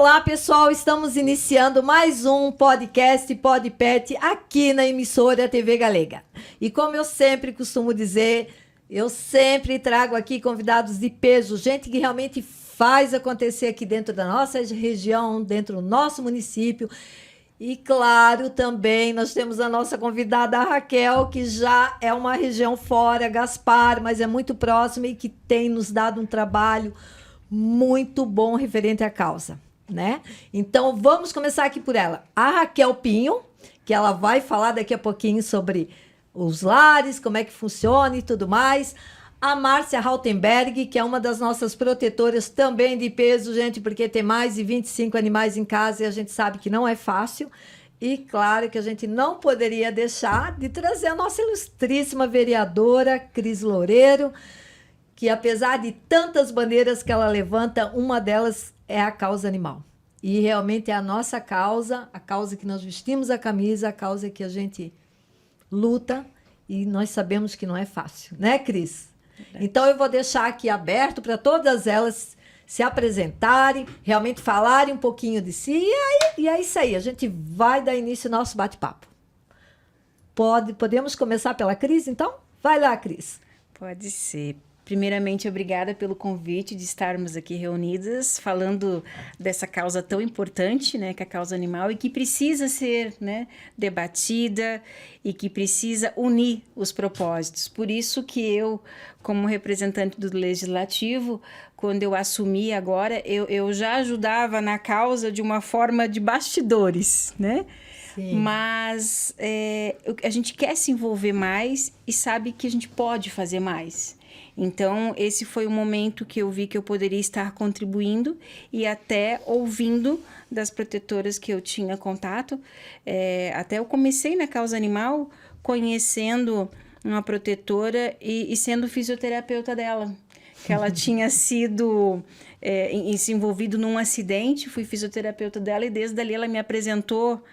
Olá, pessoal, estamos iniciando mais um podcast Pod Pet aqui na emissora TV Galega. E como eu sempre costumo dizer, eu sempre trago aqui convidados de peso, gente que realmente faz acontecer aqui dentro da nossa região, dentro do nosso município. E, claro, também nós temos a nossa convidada, a Raquel, que já é uma região fora, Gaspar, mas é muito próxima e que tem nos dado um trabalho muito bom referente à causa, né? Então, vamos começar aqui por ela. A Raquel Pinho, que ela vai falar daqui a pouquinho sobre os lares, como é que funciona e tudo mais. A Márcia Rautenberg, que é uma das nossas protetoras também de peso, gente, porque tem mais de 25 animais em casa e a gente sabe que não é fácil. E claro que a gente não poderia deixar de trazer a nossa ilustríssima vereadora, Cris Loureiro, que apesar de tantas bandeiras que ela levanta, uma delas é a causa animal. E realmente é a nossa causa, a causa que nós vestimos a camisa, a causa que a gente luta e nós sabemos que não é fácil, né, Cris? Então, eu vou deixar aqui aberto para todas elas se apresentarem, realmente falarem um pouquinho de si. E é isso aí, a gente vai dar início ao nosso bate-papo. Podemos começar pela Cris, então? Vai lá, Cris. Pode ser. Primeiramente, obrigada pelo convite de estarmos aqui reunidas, falando dessa causa tão importante, né, que é a causa animal, e que precisa ser, né, debatida e que precisa unir os propósitos. Por isso que eu, como representante do Legislativo, quando eu assumi agora, eu já ajudava na causa de uma forma de bastidores, né? Sim. Mas a gente quer se envolver mais e sabe que a gente pode fazer mais. Então, esse foi o momento que eu vi que eu poderia estar contribuindo e até ouvindo das protetoras que eu tinha contato. Até eu comecei na causa animal conhecendo uma protetora e sendo fisioterapeuta dela. Que ela tinha sido se envolvido num acidente, fui fisioterapeuta dela e desde ali ela me apresentou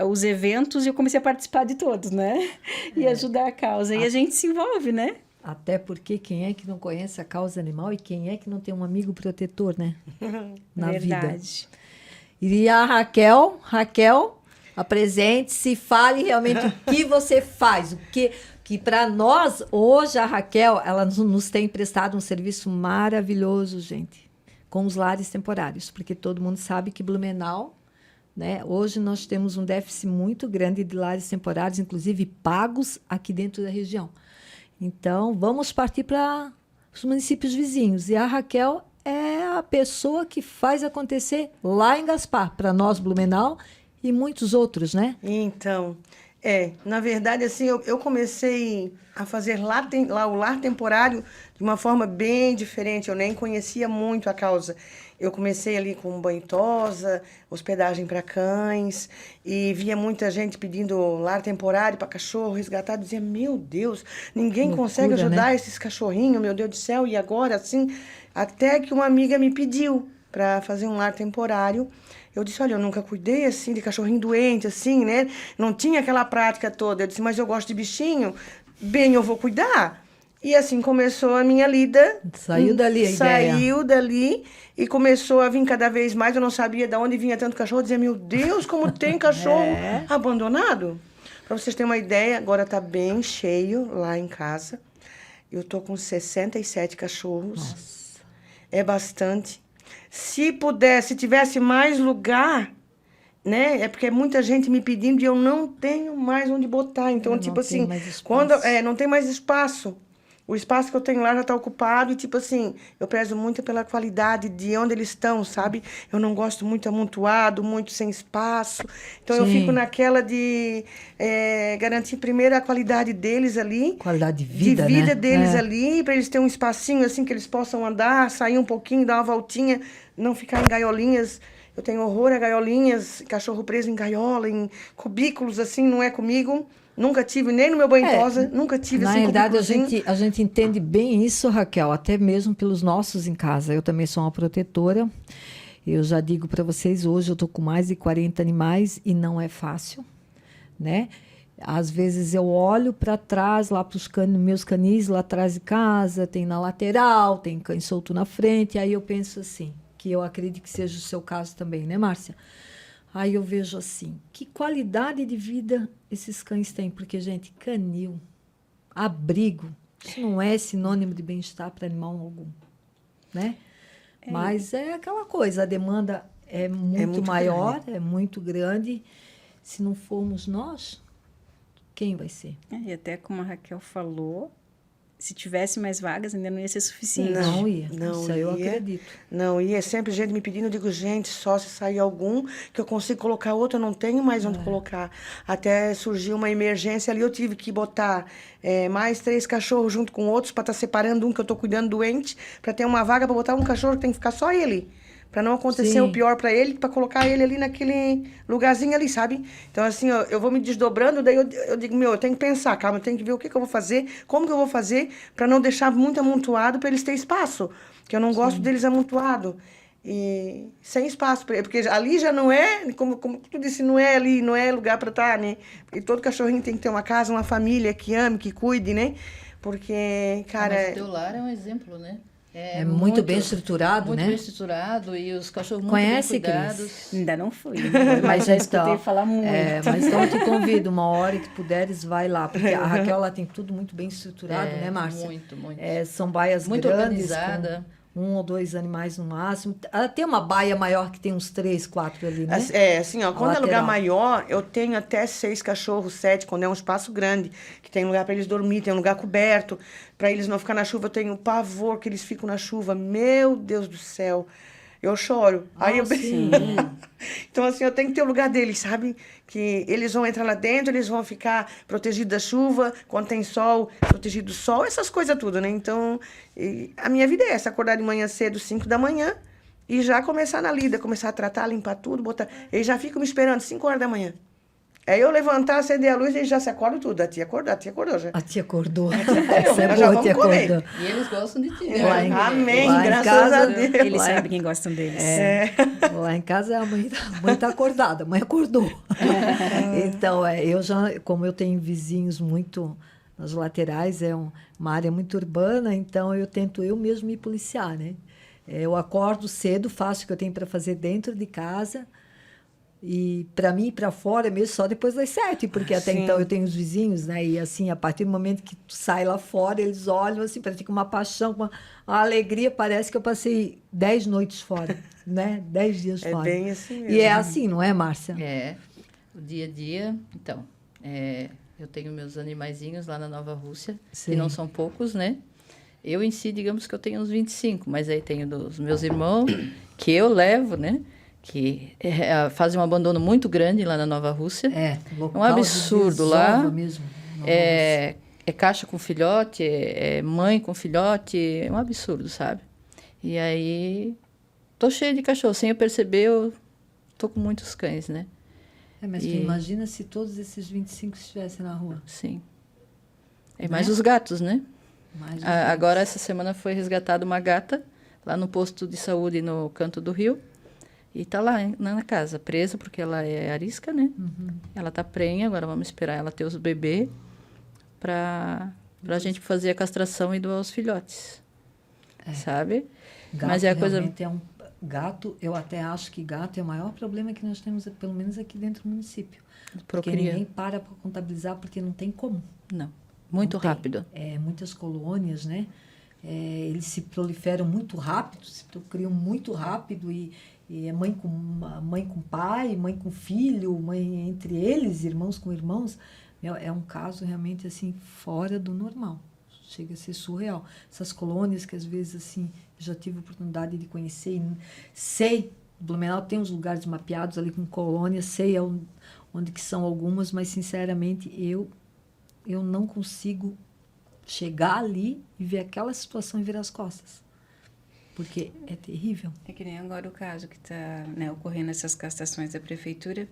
os eventos e eu comecei a participar de todos, né? E ajudar a causa. E a gente se envolve, né? Até porque quem é que não conhece a causa animal e quem é que não tem um amigo protetor, né? Na Verdade. Vida. E a Raquel, apresente-se, fale realmente o que você faz, o que para nós, hoje, a Raquel, ela nos tem prestado um serviço maravilhoso, gente, com os lares temporários, porque todo mundo sabe que Blumenau, né, hoje nós temos um déficit muito grande de lares temporários, inclusive pagos aqui dentro da região. Então, vamos partir para os municípios vizinhos. E a Raquel é a pessoa que faz acontecer lá em Gaspar, para nós, Blumenau, e muitos outros, né? Então, na verdade, assim, eu comecei a fazer lá o lar temporário de uma forma bem diferente. Eu nem conhecia muito a causa. Eu comecei ali com banho-tosa, hospedagem para cães, e via muita gente pedindo lar temporário para cachorro resgatado. Dizia, meu Deus, ninguém loucura, consegue ajudar, né, esses cachorrinhos, meu Deus do céu. E agora, assim, até que uma amiga me pediu para fazer um lar temporário. Eu disse, olha, eu nunca cuidei, assim, de cachorrinho doente, assim, né? Não tinha aquela prática toda. Eu disse, mas eu gosto de bichinho, bem, eu vou cuidar. E assim começou a minha lida. Saiu dali a ideia. Saiu dali e começou a vir cada vez mais. Eu não sabia de onde vinha tanto cachorro. Eu dizia, meu Deus, como tem cachorro abandonado. Para vocês terem uma ideia, agora está bem cheio lá em casa. Eu estou com 67 cachorros. Nossa. É bastante. Se tivesse mais lugar, né? É porque é muita gente me pedindo e eu não tenho mais onde botar. Então, tipo assim, não tem mais espaço. O espaço que eu tenho lá já está ocupado e, tipo assim, eu prezo muito pela qualidade de onde eles estão, sabe? Eu não gosto muito amontoado, muito sem espaço. Então, eu fico naquela de garantir primeiro a qualidade deles ali. Qualidade de vida, né? Deles É. ali, para eles terem um espacinho, assim, que eles possam andar, sair um pouquinho, dar uma voltinha, não ficar em gaiolinhas. Eu tenho horror a gaiolinhas, cachorro preso em gaiola, em cubículos, assim, não é comigo. Nunca tive, nem no meu banho-tosa, nunca tive Na assim, verdade, cubículozinho. a gente entende bem isso, Raquel, até mesmo pelos nossos em casa. Eu também sou uma protetora. Eu já digo para vocês, hoje eu estou com mais de 40 animais e não é fácil, né? Às vezes eu olho para trás, lá para os meus canis, lá atrás de casa, tem na lateral, tem cães solto na frente, aí eu penso assim, que eu acredito que seja o seu caso também, né, Márcia? Aí eu vejo assim, que qualidade de vida esses cães têm? Porque, gente, canil, abrigo, isso não é sinônimo de bem-estar para animal algum, né? Mas é aquela coisa, a demanda é muito maior, grande. É muito grande. Se não formos nós, quem vai ser? E até como a Raquel falou, se tivesse mais vagas, ainda não ia ser suficiente. Não ia. Isso aí eu acredito. Não ia. Sempre gente me pedindo, eu digo, gente, só se sair algum, que eu consigo colocar outro, eu não tenho mais onde colocar. Até surgiu uma emergência ali, eu tive que botar mais 3 cachorros junto com outros, para estar separando um que eu estou cuidando doente, para ter uma vaga para botar um cachorro que tem que ficar só ele. Para não acontecer o pior para ele, para colocar ele ali naquele lugarzinho ali, sabe? Então, assim, eu vou me desdobrando, daí eu digo, eu tenho que pensar, calma, eu tenho que ver o que eu vou fazer, como que eu vou fazer, para não deixar muito amontoado, para eles terem espaço. Que eu não gosto deles amontoado. E sem espaço, porque ali já não é, como tu disse, não é ali, não é lugar para estar, né? Porque todo cachorrinho tem que ter uma casa, uma família que ame, que cuide, né? Porque, cara... Mas o teu lar é um exemplo, né? É muito bem estruturado, muito né? Muito bem estruturado e os cachorros muito Conhece, bem cuidados. Cris? Ainda não fui, mas já escutei falar muito. Mas então eu te convido, uma hora que puderes, vai lá. Porque a Raquel, ela tem tudo muito bem estruturado, né, Márcia? Muito, muito. São baias muito grandes, organizada. Com 1 ou 2 animais no máximo. Ela tem uma baia maior que tem uns 3, 4 ali, né? Assim, ó, quando é lugar maior, eu tenho até 6 cachorros, 7, quando é um espaço grande, que tem lugar para eles dormir, tem um lugar coberto, para eles não ficar na chuva. Eu tenho pavor que eles ficam na chuva. Meu Deus do céu. Eu choro. Aí eu Então, assim, eu tenho que ter o lugar deles, sabe? Que eles vão entrar lá dentro, eles vão ficar protegidos da chuva, quando tem sol, protegido do sol, essas coisas tudo, né? Então, a minha vida é essa, acordar de manhã cedo, 5 da manhã, e já começar na lida, começar a tratar, limpar tudo, botar... Eles já ficam me esperando, 5 horas da manhã. Aí eu levantar, acender a luz, eles já se acordam tudo. A tia acordou já. A tia acordou. Essa é boa, a tia acordou. E eles gostam de ti. Amém, graças a Deus. Eles sabem quem gostam deles. Lá em casa a mãe tá acordada, a mãe acordou. Então, como eu tenho vizinhos muito nas laterais, é uma área muito urbana, então eu tento eu mesmo me policiar, né? Eu acordo cedo, faço o que eu tenho para fazer dentro de casa. E para mim, para fora mesmo, só depois das 7, porque até então eu tenho os vizinhos, né? E assim, a partir do momento que tu sai lá fora, eles olham assim, parece com uma paixão, com uma alegria, parece que eu passei 10 noites fora, né? 10 dias fora. É bem assim mesmo. E é assim, não é, Márcia? O dia a dia, então, eu tenho meus animaizinhos lá na Nova Rússia, Sim. que não são poucos, né? Eu em si, digamos que eu tenho uns 25, mas aí tenho dos meus irmãos, que eu levo, né? Que fazem um abandono muito grande lá na Nova Rússia. Local um absurdo lá. Mesmo, é caixa com filhote, é mãe com filhote, é um absurdo, sabe? E aí, tô cheia de cachorro. Sem eu perceber, eu tô com muitos cães, né? Mas tu imagina se todos esses 25 estivessem na rua. Sim. Mais os gatos, né? Agora, essa semana foi resgatada uma gata lá no posto de saúde no Canto do Rio. E tá lá na casa, presa, porque ela é arisca, né? Uhum. Ela tá prenha, agora vamos esperar ela ter os bebês pra gente fazer a castração e doar os filhotes. Sabe? Gato, mas a coisa... Gato, eu até acho que gato é o maior problema que nós temos, pelo menos aqui dentro do município. Porque ninguém para contabilizar, porque não tem como. Não. Muito rápido. Muitas colônias, né? Eles se proliferam muito rápido, se criam muito rápido e é mãe com pai, mãe com filho, mãe entre eles, irmãos com irmãos. É um caso realmente assim fora do normal. Chega a ser surreal. Essas colônias que às vezes assim já tive a oportunidade de conhecer, sei, Blumenau tem uns lugares mapeados ali com colônias, sei onde que são algumas, mas sinceramente eu não consigo chegar ali e ver aquela situação e virar as costas. Porque é terrível. É que nem agora o caso que está, né, ocorrendo essas castrações da prefeitura.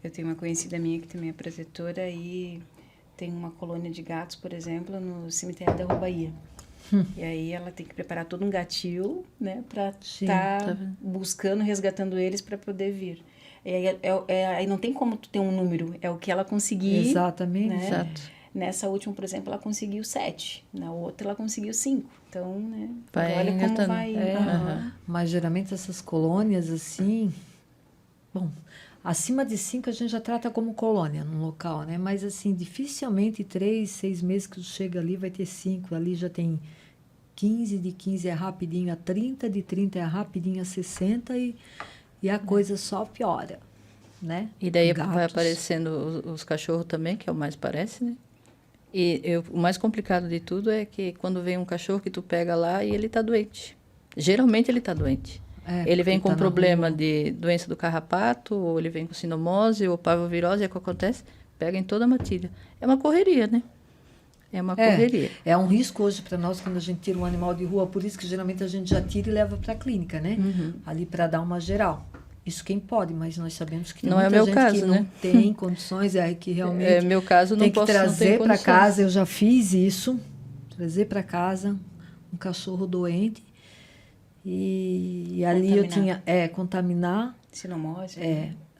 Eu tenho uma conhecida minha que também é protetora e tem uma colônia de gatos, por exemplo, no cemitério da Rua Bahia. E aí ela tem que preparar todo um gatil, né, para estar buscando, resgatando eles para poder vir. Aí não tem como tu ter um número, é o que ela conseguir. Exatamente. Né? Exato. Nessa última, por exemplo, ela conseguiu 7. Na outra, ela conseguiu 5. Então, né? Vai Olha como engatando. vai... Mas geralmente essas colônias assim, bom, acima de 5 a gente já trata como colônia no local, né? Mas assim, dificilmente 3, 6 meses que chega ali vai ter 5. Ali já tem 15, de 15 é rapidinho a 30, de 30 é rapidinho a 60 e a coisa só piora, né? E daí Gatos. vai aparecendo os cachorros também, que é o mais parece, né? E o mais complicado de tudo é que quando vem um cachorro que tu pega lá e ele tá doente. Geralmente ele tá doente. Ele vem com tá na problema rua. de doença do carrapato, ou ele vem com sinomose, ou parvovirose, é o que acontece, pega em toda a matilha. É uma correria, né? É uma correria. É um risco hoje para nós quando a gente tira um animal de rua, por isso que geralmente a gente já tira e leva para a clínica, né? Ali para dar uma geral. Isso quem pode, mas nós sabemos que tem Não é muita meu gente caso, que né? não tem condições, que realmente É meu caso, não tem que posso, não tenho trazer para condições. casa. Eu já fiz isso, trazer para casa um cachorro doente e ali eu tinha contaminar. Sinomose.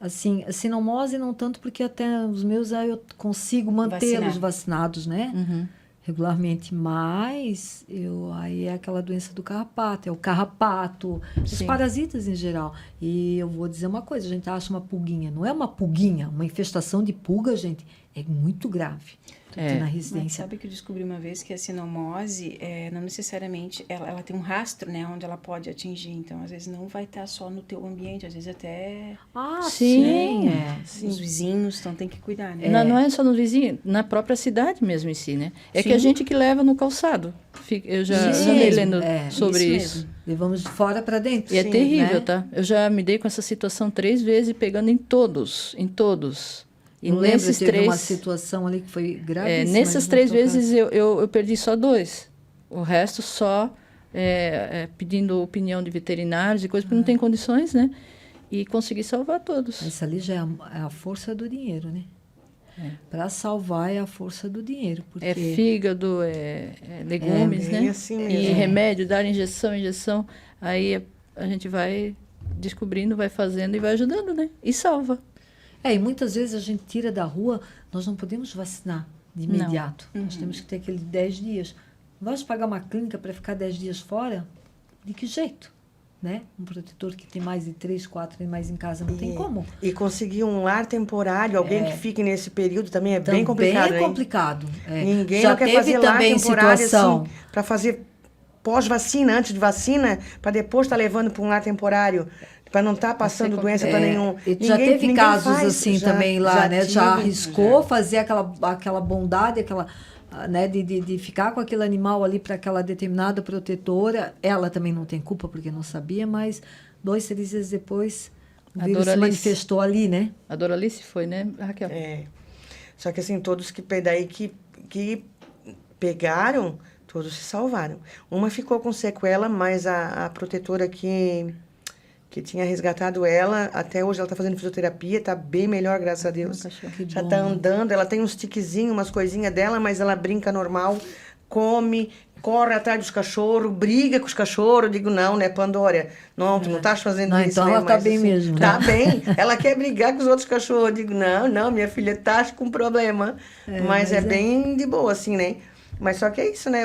Assim, a sinomose não tanto porque até os meus aí eu consigo mantê-los vacinados, né? Regularmente, mas aí é aquela doença do carrapato, é o carrapato, os Sim. parasitas em geral. E eu vou dizer uma coisa, a gente acha uma pulguinha, não é uma pulguinha, uma infestação de pulga, gente, é muito grave. Aqui na Mas residência. sabe que eu descobri uma vez que a sinomose, não necessariamente, ela tem um rastro, né, onde ela pode atingir. Então, às vezes, não vai estar só no teu ambiente, às vezes até Sim. os vizinhos, então tem que cuidar, né? Não é só no vizinho, na própria cidade mesmo em si, né? É que a gente que leva no calçado. Eu já Isso andei mesmo, lendo sobre isso isso. Levamos de fora para dentro. E é terrível, né? tá? Eu já me dei com essa situação 3 vezes, pegando em todos. E Eu lembro, nesses teve 3... uma situação ali que foi gravíssima. nessas 3 vezes eu perdi só 2. O resto só pedindo opinião de veterinários e coisas, porque não tem condições, né? E consegui salvar todos. Essa ali já é a força do dinheiro, né? Para salvar é a força do dinheiro. Porque É fígado, legumes, bem né? assim E mesmo. remédio, dar injeção. Aí a gente vai descobrindo, vai fazendo e vai ajudando, né? E salva. e muitas vezes a gente tira da rua, nós não podemos vacinar de imediato. Nós temos que ter aqueles 10 dias. Vamos pagar uma clínica para ficar 10 dias fora? De que jeito? Né? Um protetor que tem mais de 3, 4 animais em casa, não tem como. E conseguir um lar temporário, alguém que fique nesse período também é bem complicado, Também é hein? complicado. Ninguém Já não quer teve fazer lar também temporário situação. assim, para fazer pós-vacina, antes de vacina, para depois estar levando para um lar temporário, para não estar passando doença para nenhum. E já teve casos assim também lá, né? Já tive. arriscou fazer aquela bondade, né, de ficar com aquele animal ali para aquela determinada protetora. Ela também não tem culpa porque não sabia, mas 2, 3 dias depois o A vírus se Doralice. manifestou ali, né? A Doralice foi, né, Raquel? Só que assim, todos que daí que pegaram, todos se salvaram. Uma ficou com sequela, mas a protetora que tinha resgatado ela, até hoje ela está fazendo fisioterapia, está bem melhor, graças a Deus. Que Já bom. está andando, ela tem uns tiquezinhos, umas coisinhas dela, mas ela brinca normal, come, corre atrás dos cachorros, briga com os cachorros. Eu digo, não, né, Pandora? Não, tu não estás fazendo Não, isso, então né? ela tá Mas, bem mesmo, né? Tá bem. Ela quer brigar com os outros cachorros. Eu digo, não, minha filha, tá com problema. Mas é bem de boa, assim, né? Mas só que é isso, né?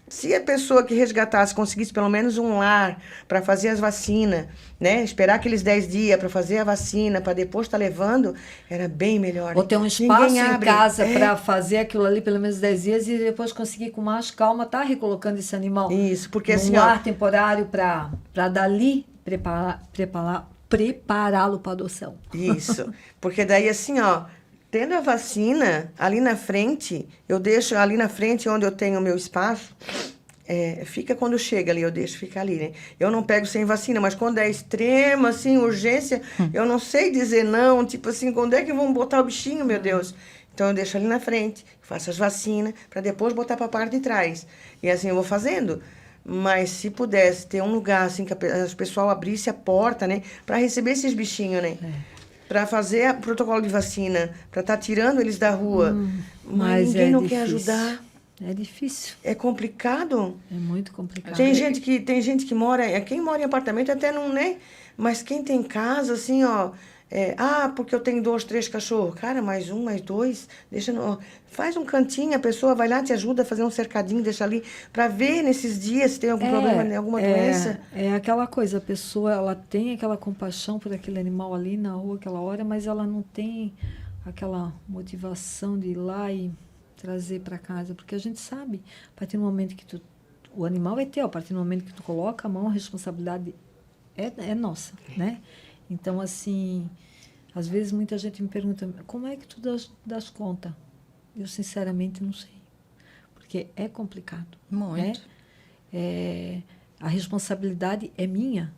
Se a pessoa que resgatasse conseguisse pelo menos um lar para fazer as vacinas, né? Esperar aqueles 10 dias para fazer a vacina, para depois estar levando, era bem melhor. Ou ter um espaço Ninguém em abre. casa para fazer aquilo ali pelo menos 10 dias e depois conseguir com mais calma estar recolocando esse animal Isso, porque num assim, lar temporário para dali prepará-lo para adoção. Isso. Porque daí, assim, tendo a vacina ali na frente, eu deixo ali na frente onde eu tenho o meu espaço, fica quando chega ali, eu deixo ficar ali, né? Eu não pego sem vacina, mas quando é extrema, assim, urgência, eu não sei dizer não, tipo assim, quando é que vão botar o bichinho, meu Deus? Então eu deixo ali na frente, faço as vacinas, para depois botar para a parte de trás. E assim eu vou fazendo. Mas se pudesse ter um lugar, assim, que o pessoal abrisse a porta, né? Para receber esses bichinhos, né? Para fazer o protocolo de vacina, para estar tirando eles da rua. Mas ninguém não quer ajudar. É difícil. É complicado. É muito complicado. Tem gente que mora... Quem mora em apartamento até não, né? Mas quem tem casa, assim, porque eu tenho 2, 3 cachorros. Cara, mais 1, mais 2, faz um cantinho, a pessoa vai lá, te ajuda a fazer um cercadinho, deixa ali, para ver nesses dias se tem algum problema, alguma doença. É aquela coisa, a pessoa, ela tem aquela compaixão por aquele animal ali na rua, aquela hora, mas ela não tem aquela motivação de ir lá e trazer para casa, porque a gente sabe, a partir do momento que o animal é teu, a partir do momento que tu coloca a mão, a responsabilidade é nossa, né? Então, assim, às vezes muita gente me pergunta, como é que tu das conta? Eu, sinceramente, não sei. Porque é complicado. Muito. Né? A responsabilidade é minha.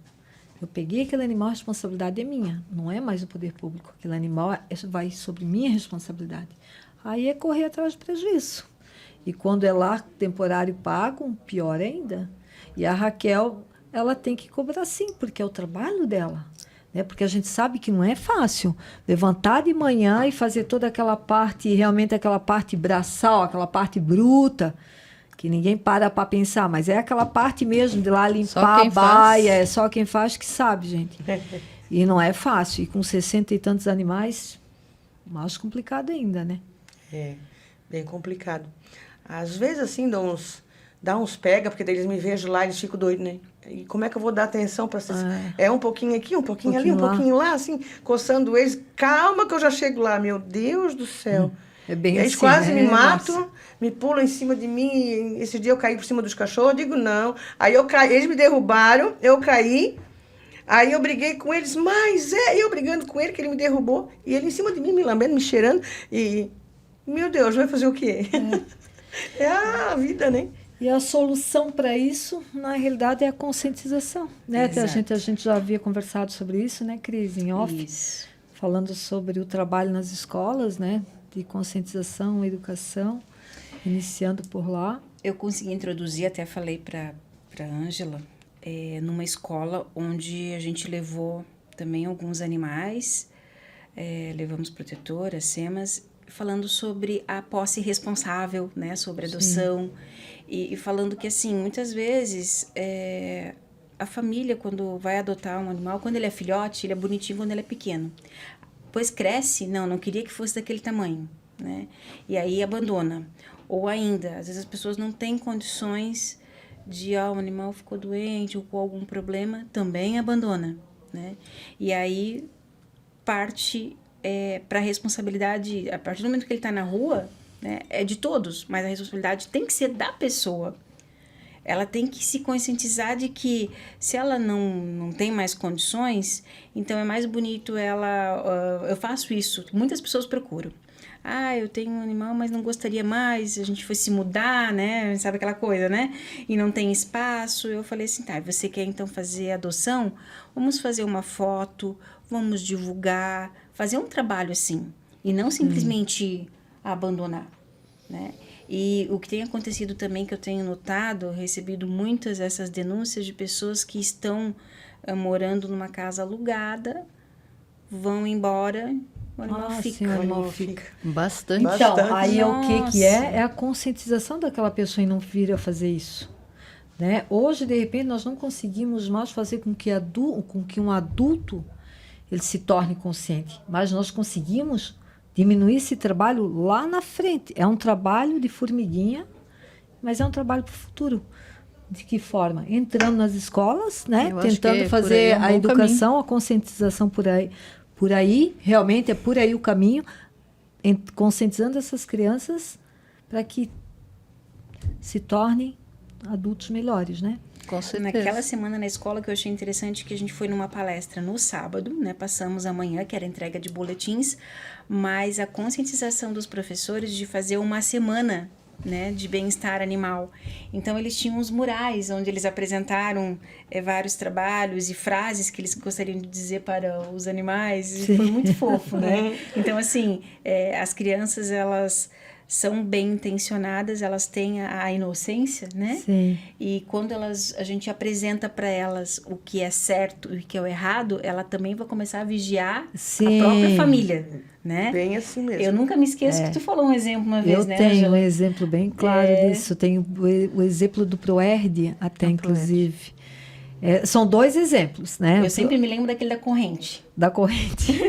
Eu peguei aquele animal, a responsabilidade é minha. Não é mais do poder público. Aquele animal vai sobre minha responsabilidade. Aí é correr atrás do prejuízo. E quando é lá temporário pago, pior ainda. E a Raquel, ela tem que cobrar sim, porque é o trabalho dela. Né? Porque a gente sabe que não é fácil levantar de manhã e fazer toda aquela parte, realmente aquela parte braçal, aquela parte bruta, que ninguém para pensar, mas é aquela parte mesmo de lá limpar a baia, é só quem faz que sabe, gente. E não é fácil. E com 60 e tantos animais, mais complicado ainda, né? É, bem complicado. Às vezes, assim, dá uns pega, porque daí eles me vejam lá e eles ficam doidos, né? E como é que eu vou dar atenção para vocês? Um pouquinho aqui, um pouquinho ali, um pouquinho lá, assim, coçando eles. Calma que eu já chego lá, meu Deus do céu. É bem e eles assim, quase me matam, me pulam em cima de mim. Esse dia eu caí por cima dos cachorros, eu digo não. Aí eu caí, eles me derrubaram, eu caí. Aí eu briguei com eles, mas eu brigando com ele, que ele me derrubou. E ele em cima de mim, me lambendo, me cheirando. E, meu Deus, vai fazer o quê? É a vida, né? E a solução para isso, na realidade, é a conscientização, né? A gente já havia conversado sobre isso, né, Cris, em off, Isso. falando sobre o trabalho nas escolas, né, de conscientização, educação, iniciando por lá. Eu consegui introduzir, até falei para a Ângela, numa escola onde a gente levou também alguns animais, levamos protetoras, SEMAs, falando sobre a posse responsável, né, sobre a adoção. E falando que, assim, muitas vezes a família, quando vai adotar um animal, quando ele é filhote, ele é bonitinho quando ele é pequeno. Depois cresce, não queria que fosse daquele tamanho, né? E aí abandona. Ou ainda, às vezes as pessoas não têm condições de, o animal ficou doente ou com algum problema, também abandona, né? E aí parte para a responsabilidade, a partir do momento que ele está na rua, né, é de todos, mas a responsabilidade tem que ser da pessoa. Ela tem que se conscientizar de que se ela não tem mais condições, então é mais bonito ela... eu faço isso, muitas pessoas procuram. Eu tenho um animal, mas não gostaria mais, a gente foi se mudar, né, sabe aquela coisa, né, e não tem espaço. Eu falei assim, você quer então fazer adoção? Vamos fazer uma foto, vamos divulgar, fazer um trabalho assim, e não simplesmente abandonar, né? E o que tem acontecido também, que eu tenho notado, recebido muitas dessas denúncias de pessoas que estão morando numa casa alugada, vão embora, o animal fica. Sim, o animal fica. Bastante. Então, aí o que é a conscientização daquela pessoa e não vir a fazer isso. Né? Hoje, de repente, nós não conseguimos mais fazer com que um adulto ele se torne consciente, mas nós conseguimos diminuir esse trabalho lá na frente. É um trabalho de formiguinha, mas é um trabalho para o futuro. De que forma? Entrando nas escolas, né? Tentando fazer a educação, caminho. A conscientização por aí, realmente é por aí o caminho, conscientizando essas crianças para que se tornem adultos melhores, né? Com certeza. Naquela semana na escola que eu achei interessante que a gente foi numa palestra no sábado, né? Passamos amanhã, que era entrega de boletins, mas a conscientização dos professores de fazer uma semana, né, de bem-estar animal. Então, eles tinham uns murais onde eles apresentaram vários trabalhos e frases que eles gostariam de dizer para os animais. E foi muito fofo, né? Então, assim, as crianças, elas são bem intencionadas, elas têm a inocência, né? Sim. E quando a gente apresenta para elas o que é certo e o que é o errado, ela também vai começar a vigiar a própria família, né? Bem assim mesmo. Eu nunca me esqueço que tu falou um exemplo uma vez, né? Eu tenho um exemplo bem claro disso. Tenho o exemplo do Proerd, até inclusive. São 2 exemplos, né? Eu sempre me lembro daquele da corrente. Da corrente.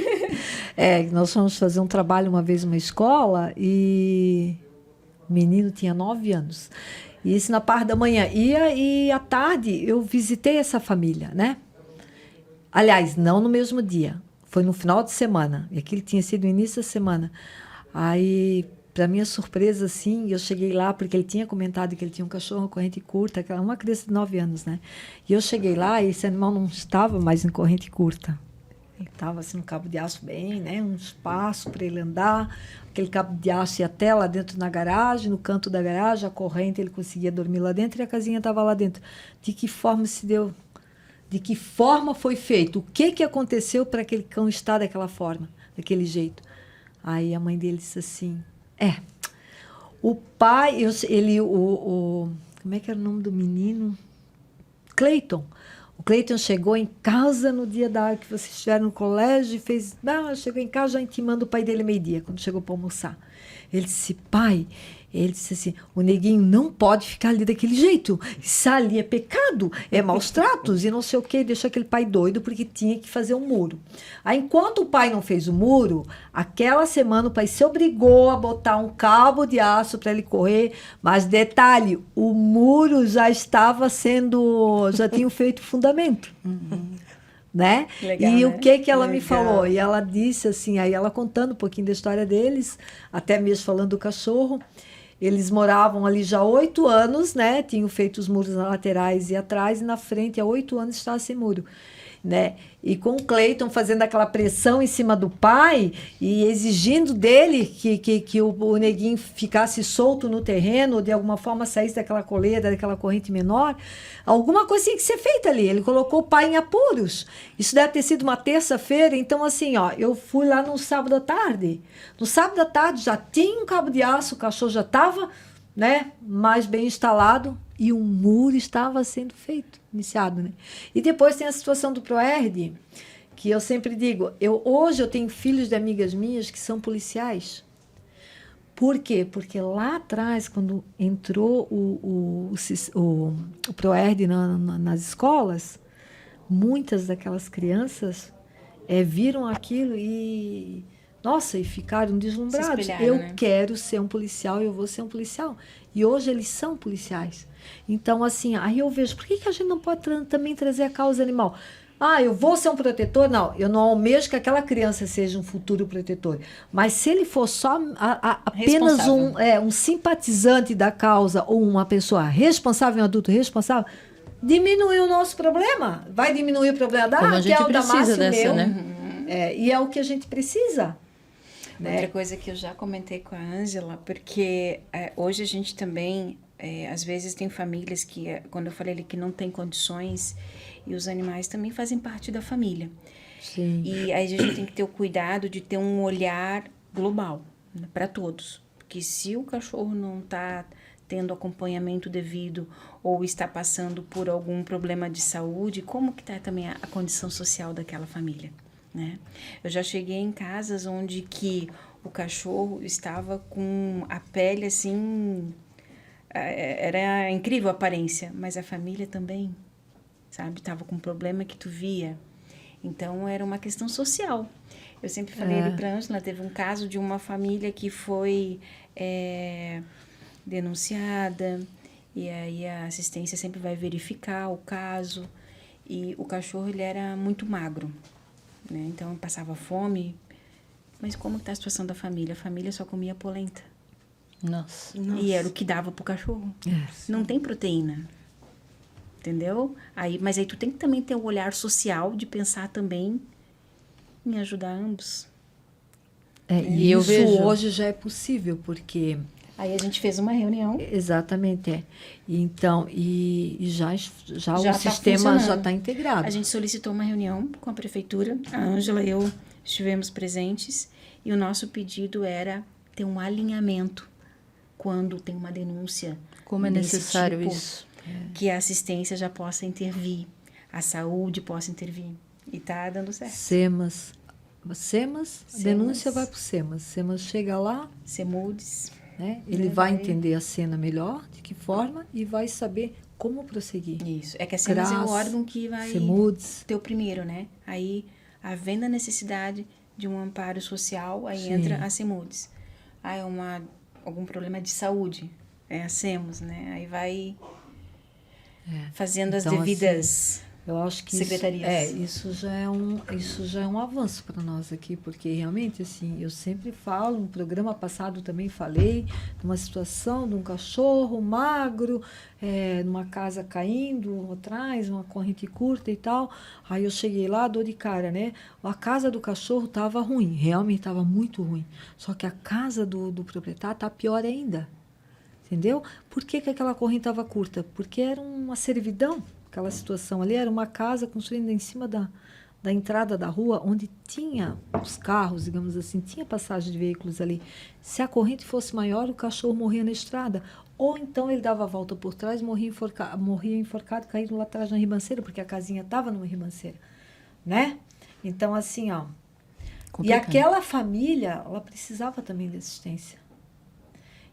Nós fomos fazer um trabalho uma vez numa escola e o menino tinha 9 anos. E isso na parte da manhã. E à tarde eu visitei essa família, né? Aliás, não no mesmo dia. Foi no final de semana. E aquilo tinha sido no início da semana. Aí, para minha surpresa, assim, eu cheguei lá, porque ele tinha comentado que ele tinha um cachorro corrente curta, uma criança de 9 anos, né? E eu cheguei lá e esse animal não estava mais em corrente curta. Ele estava assim no cabo de aço bem, né? Um espaço para ele andar. Aquele cabo de aço ia até lá dentro na garagem, no canto da garagem, a corrente, ele conseguia dormir lá dentro e a casinha estava lá dentro. De que forma se deu? De que forma foi feito? O que aconteceu para aquele cão estar daquela forma, daquele jeito? Aí a mãe dele disse assim, o pai, como é que era o nome do menino? Cleiton. O Cleiton chegou em casa no dia que vocês estiveram no colégio e fez... chegou em casa já intimando o pai dele meio-dia, quando chegou para almoçar. Ele disse, pai... Ele disse assim, o neguinho não pode ficar ali daquele jeito. Isso ali é pecado, é maus tratos e não sei o quê. Deixou aquele pai doido porque tinha que fazer um muro. Aí, enquanto o pai não fez o muro, aquela semana o pai se obrigou a botar um cabo de aço para ele correr. Mas, detalhe, o muro já tinha feito o fundamento. Né? Legal, e né? o que ela me Legal. falou? E ela disse assim, aí ela contando um pouquinho da história deles, até mesmo falando do cachorro. Eles moravam ali já há 8 anos, né? Tinham feito os muros nas laterais e atrás, e na frente há 8 anos estava sem muro, né? E com o Cleiton fazendo aquela pressão em cima do pai e exigindo dele que o neguinho ficasse solto no terreno, ou de alguma forma saísse daquela coleira, daquela corrente menor, alguma coisa tinha que ser feita ali. Ele colocou o pai em apuros. Isso deve ter sido uma terça-feira. Então, assim, eu fui lá no sábado à tarde. No sábado à tarde já tinha um cabo de aço, o cachorro já estava, né, mais bem instalado e um muro estava sendo feito, iniciado, né? E depois tem a situação do Proerd, que eu sempre digo, hoje eu tenho filhos de amigas minhas que são policiais. Por quê? Porque lá atrás, quando entrou o Proerd nas escolas, muitas daquelas crianças viram aquilo e... Nossa, e ficaram deslumbrados. Eu quero ser um policial, eu vou ser um policial. E hoje eles são policiais. Então, assim, aí eu vejo, por que a gente não pode também trazer a causa animal? Eu vou ser um protetor? Não, eu não almejo que aquela criança seja um futuro protetor. Mas se ele for só apenas um simpatizante da causa ou uma pessoa responsável, um adulto responsável, diminui o nosso problema. Vai diminuir o problema da Raquel, da Márcia, meu. Né? E é o que a gente precisa. Né? Outra coisa que eu já comentei com a Ângela, porque hoje a gente também, às vezes tem famílias que, quando eu falei ali que não tem condições, e os animais também fazem parte da família. Sim. E aí a gente tem que ter o cuidado de ter um olhar global, né, para todos. Porque se o cachorro não está tendo acompanhamento devido ou está passando por algum problema de saúde, como que está também a condição social daquela família? Né? Eu já cheguei em casas onde que o cachorro estava com a pele assim, era incrível a aparência, mas a família também, sabe, estava com um problema que tu via. Então era uma questão social. Eu sempre falei ali para a Ângela, teve um caso de uma família que foi denunciada, e aí a assistência sempre vai verificar o caso, e o cachorro ele era muito magro. Né? Então, passava fome. Mas como está a situação da família? A família só comia polenta. Nossa. E era o que dava pro cachorro. Não tem proteína. Entendeu? Mas aí tu tem que também ter o olhar social de pensar também em ajudar ambos. E eu vejo hoje já é possível, porque... Aí a gente fez uma reunião. Exatamente, Então, já o sistema funcionando. já está integrado. A gente solicitou uma reunião com a prefeitura. A Ângela e eu estivemos presentes. E o nosso pedido era ter um alinhamento quando tem uma denúncia. Como é necessário isso? Que a assistência já possa intervir. A saúde possa intervir. E tá dando certo. SEMAS, a denúncia vai para o SEMAS. SEMAS chega lá... CEMUDES... Né? Ele vai entender a cena melhor, de que forma, e vai saber como prosseguir. Isso. É que a SEMUDS é o CRAS, órgão que vai SEMUDS. ter o primeiro, né? Aí, havendo a necessidade de um amparo social, aí entra a SEMUDS. Aí, algum problema de saúde, é a SEMUS, né? Aí vai fazendo Então, as devidas... assim, eu acho que secretarias. isso já é um avanço para nós aqui, porque realmente, assim, eu sempre falo, no programa passado também falei, de uma situação de um cachorro magro, numa casa caindo atrás, uma corrente curta e tal. Aí eu cheguei lá, dou de cara, né? A casa do cachorro estava ruim, realmente estava muito ruim. Só que a casa do proprietário está pior ainda. Entendeu? Por que aquela corrente estava curta? Porque era uma servidão. Aquela situação ali era uma casa construída em cima da entrada da rua, onde tinha os carros, digamos assim, tinha passagem de veículos ali. Se a corrente fosse maior, o cachorro morria na estrada. Ou então ele dava a volta por trás, morria enforcado, caído lá atrás na ribanceira, porque a casinha estava numa ribanceira, né? Então, assim, ó. Complicado. E aquela família, ela precisava também de assistência.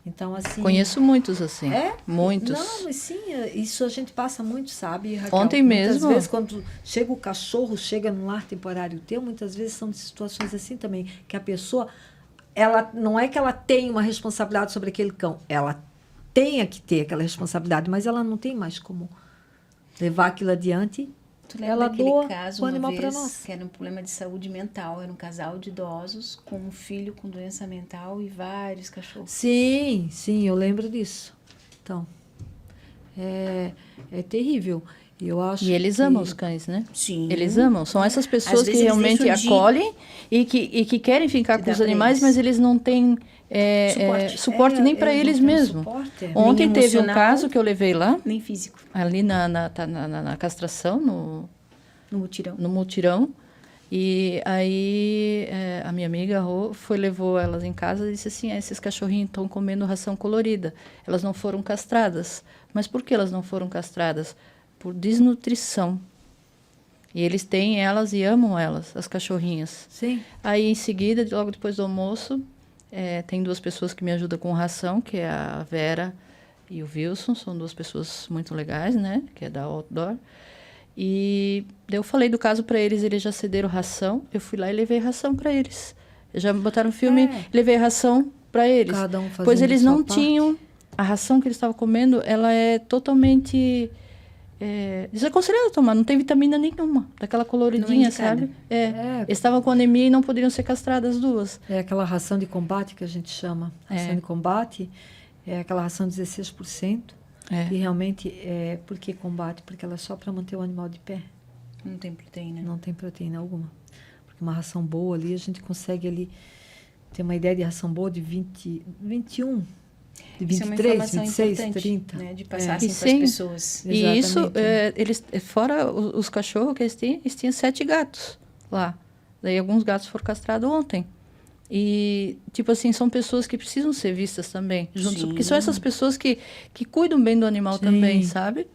Então, assim... Conheço muitos assim. Muitos. Não, mas sim, isso a gente passa muito, sabe, Raquel? Ontem muitas mesmo. vezes, quando chega o cachorro, chega num lar temporário teu, muitas vezes são situações assim também, que a pessoa, ela não é que ela tem uma responsabilidade sobre aquele cão, ela tenha que ter aquela responsabilidade, mas ela não tem mais como levar aquilo adiante. Tu lembra Ela daquele doa caso o uma animal para vez nós. que era um problema de saúde mental? Era um casal de idosos com um filho com doença mental e vários cachorros. Sim, eu lembro disso. Então, é terrível. Eu acho E eles que... amam os cães, né? Sim. Eles amam. São essas pessoas Às que vezes eles realmente deixam de- acolhem e que querem ficar De com dar os pra animais, eles. mas eles não têm suporte nem para eles mesmos. Ontem Nem teve um emocional. caso que eu levei lá, Nem físico, ali na castração, no mutirão. no mutirão. E aí a minha amiga Rô levou elas em casa e disse assim, esses cachorrinhos estão comendo ração colorida. Elas não foram castradas. Mas por que elas não foram castradas? Por desnutrição. E eles têm elas e amam elas, as cachorrinhas. Sim. Aí em seguida, logo depois do almoço, tem duas pessoas que me ajudam com ração, que é a Vera e o Wilson. São duas pessoas muito legais, né? Que é da Outdoor. E daí eu falei do caso para eles já cederam ração. Eu fui lá e levei ração para eles. Já me botaram filme, levei ração para eles. Cada um fazendo Pois eles sua não parte. tinham... A ração que eles estavam comendo, ela é totalmente... desaconselhada a tomar, não tem vitamina nenhuma. Daquela coloridinha, sabe? Eles estavam com anemia e não poderiam ser castradas as duas. É aquela ração de combate que a gente chama. Ração de combate é aquela ração 16%. Que realmente por que combate? Porque ela é só para manter o animal de pé. Não tem proteína. Não tem proteína alguma. Porque uma ração boa ali, a gente consegue ali ter uma ideia de ração boa de 21, de Isso é uma 23, informação 26, importante, 30. né, de passar assim E para as sim. pessoas. E isso, Exatamente. eles, fora os cachorros que eles tinham 7 gatos lá. Daí alguns gatos foram castrados ontem. E, tipo assim, são pessoas que precisam ser vistas também, juntos, Sim. porque são essas pessoas que cuidam bem do animal também, sabe?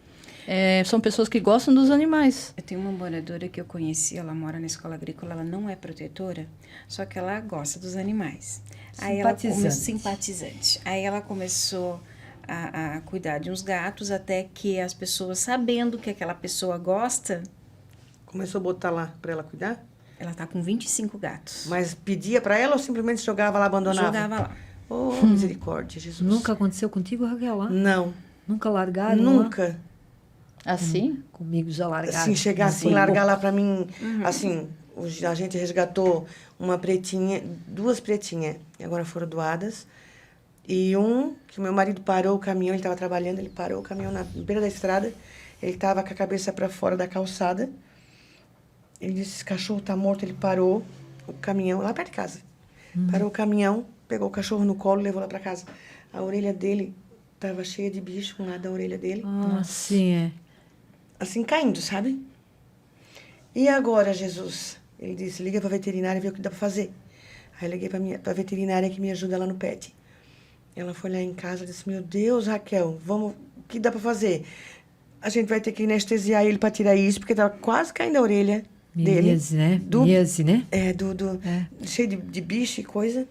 São pessoas que gostam dos animais. Eu tenho uma moradora que eu conheci, ela mora na escola agrícola, ela não é protetora, só que ela gosta dos animais. Aí ela começou simpatizante. Aí ela começou a cuidar de uns gatos, até que as pessoas, sabendo que aquela pessoa gosta, Começou a botar lá para ela cuidar? ela tá com 25 gatos. Mas pedia para ela ou simplesmente jogava lá, abandonava? Jogava lá. Oh, misericórdia, Jesus. Nunca aconteceu contigo, Raquel? Lá? Não, Nunca largaram? nunca. Assim? Comigo já largaram. Assim, chegar assim, Sim. largar lá para mim, assim, a gente resgatou uma pretinha, 2 pretinhas, e agora foram doadas. E que o meu marido parou o caminhão, ele estava trabalhando, ele parou o caminhão na beira da estrada, ele estava com a cabeça para fora da calçada. Ele disse, esse cachorro tá morto, ele parou o caminhão, lá perto de casa. Parou o caminhão, pegou o cachorro no colo e levou lá para casa. A orelha dele estava cheia de bicho, um lado da orelha dele. Ah, sim, Assim, caindo, sabe? E agora, Jesus? Ele disse, liga pra veterinária e vê o que dá pra fazer. Aí eu liguei pra veterinária que me ajuda lá no pet. Ela foi lá em casa e disse, meu Deus, Raquel, o que dá pra fazer? A gente vai ter que anestesiar ele pra tirar isso, porque tava quase caindo a orelha dele. Miese, né? Miese, né? Cheio de bicho e coisa.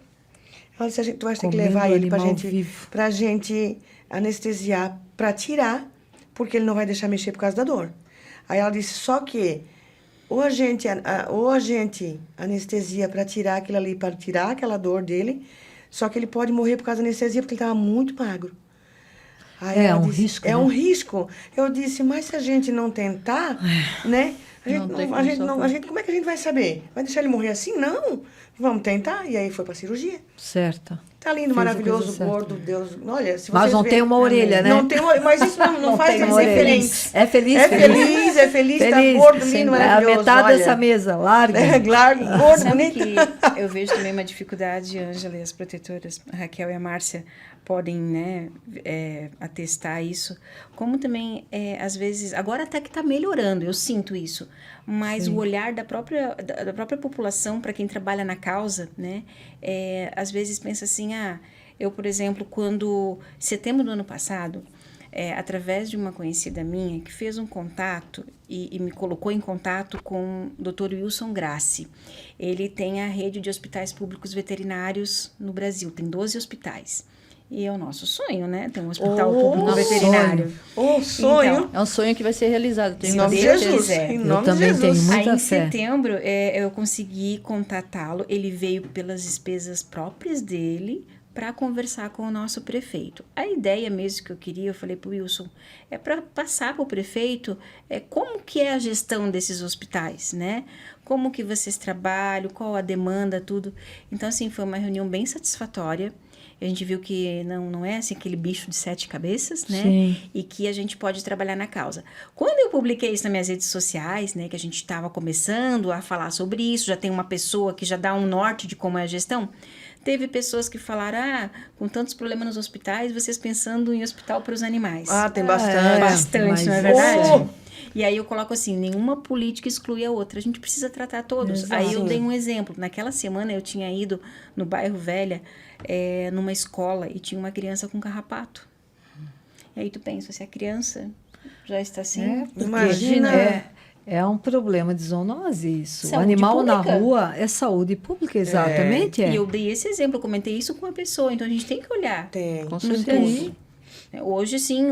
Ela disse, tu vai ter que Comendo levar ele animal vivo. pra gente anestesiar, pra tirar, porque ele não vai deixar mexer por causa da dor. Aí ela disse, só que ou a gente anestesia para tirar aquilo ali, para tirar aquela dor dele, só que ele pode morrer por causa da anestesia, porque ele estava muito magro. Aí ela disse, risco. É né? um risco. Eu disse, mas se a gente não tentar, né? A gente, como é que a gente vai saber? Vai deixar ele morrer assim? Não. Vamos tentar. E aí foi para cirurgia. Certo. Tá lindo, Fez a maravilhoso, coisa certa. gordo, Deus. Olha, se Mas vocês não verem- tem uma orelha, né? Não tem uma, mas isso não faz tem ele uma ser orelha. feliz. É feliz, É feliz, tá gordo, Sim, lindo, é a maravilhoso. metade olha. dessa mesa, larga. Claro, gordo, Sabe bonito. que eu vejo também uma dificuldade, Ângela, e as protetoras, a Raquel e a Márcia, podem, né, atestar isso. Como também, às vezes, agora até que está melhorando, eu sinto isso, mas Sim. o olhar da própria população para quem trabalha na causa, né, às vezes pensa assim, eu, por exemplo, quando, em setembro do ano passado, através de uma conhecida minha que fez um contato e me colocou em contato com o Dr. Wilson Grassi. Ele tem a rede de hospitais públicos veterinários no Brasil, tem 12 hospitais. E é o nosso sonho, né? Ter um hospital público veterinário. O sonho. Então, É um sonho que vai ser realizado. Tenho Em nome de Deus Jesus. quiser. Em Eu nome de também tenho Jesus. muita aí em fé. setembro eu consegui contatá-lo. Ele veio pelas despesas próprias dele para conversar com o nosso prefeito. A ideia mesmo que eu queria, eu falei para o Wilson, é para passar para o prefeito como que é a gestão desses hospitais, né? Como que vocês trabalham, qual a demanda, tudo. Então, assim, foi uma reunião bem satisfatória. A gente viu que não é assim aquele bicho de 7 cabeças, né? Sim. E que a gente pode trabalhar na causa. Quando eu publiquei isso nas minhas redes sociais, né? Que a gente estava começando a falar sobre isso, já tem uma pessoa que já dá um norte de como é a gestão. Teve pessoas que falaram, com tantos problemas nos hospitais, vocês pensando em hospital para os animais. Tem bastante. Bastante, mas não é verdade? Oh! E aí eu coloco assim, nenhuma política exclui a outra, a gente precisa tratar todos. Exato. Aí eu dei um exemplo, naquela semana eu tinha ido no bairro Velha, numa escola, e tinha uma criança com carrapato. E aí tu pensa, se a criança já está assim... Porque Imagina. É um problema de zoonose isso. O Saúde animal na pública. rua é saúde pública, exatamente. E eu dei esse exemplo, eu comentei isso com a pessoa, então a gente tem que olhar. Tem. Com no certeza. todo. Hoje, sim,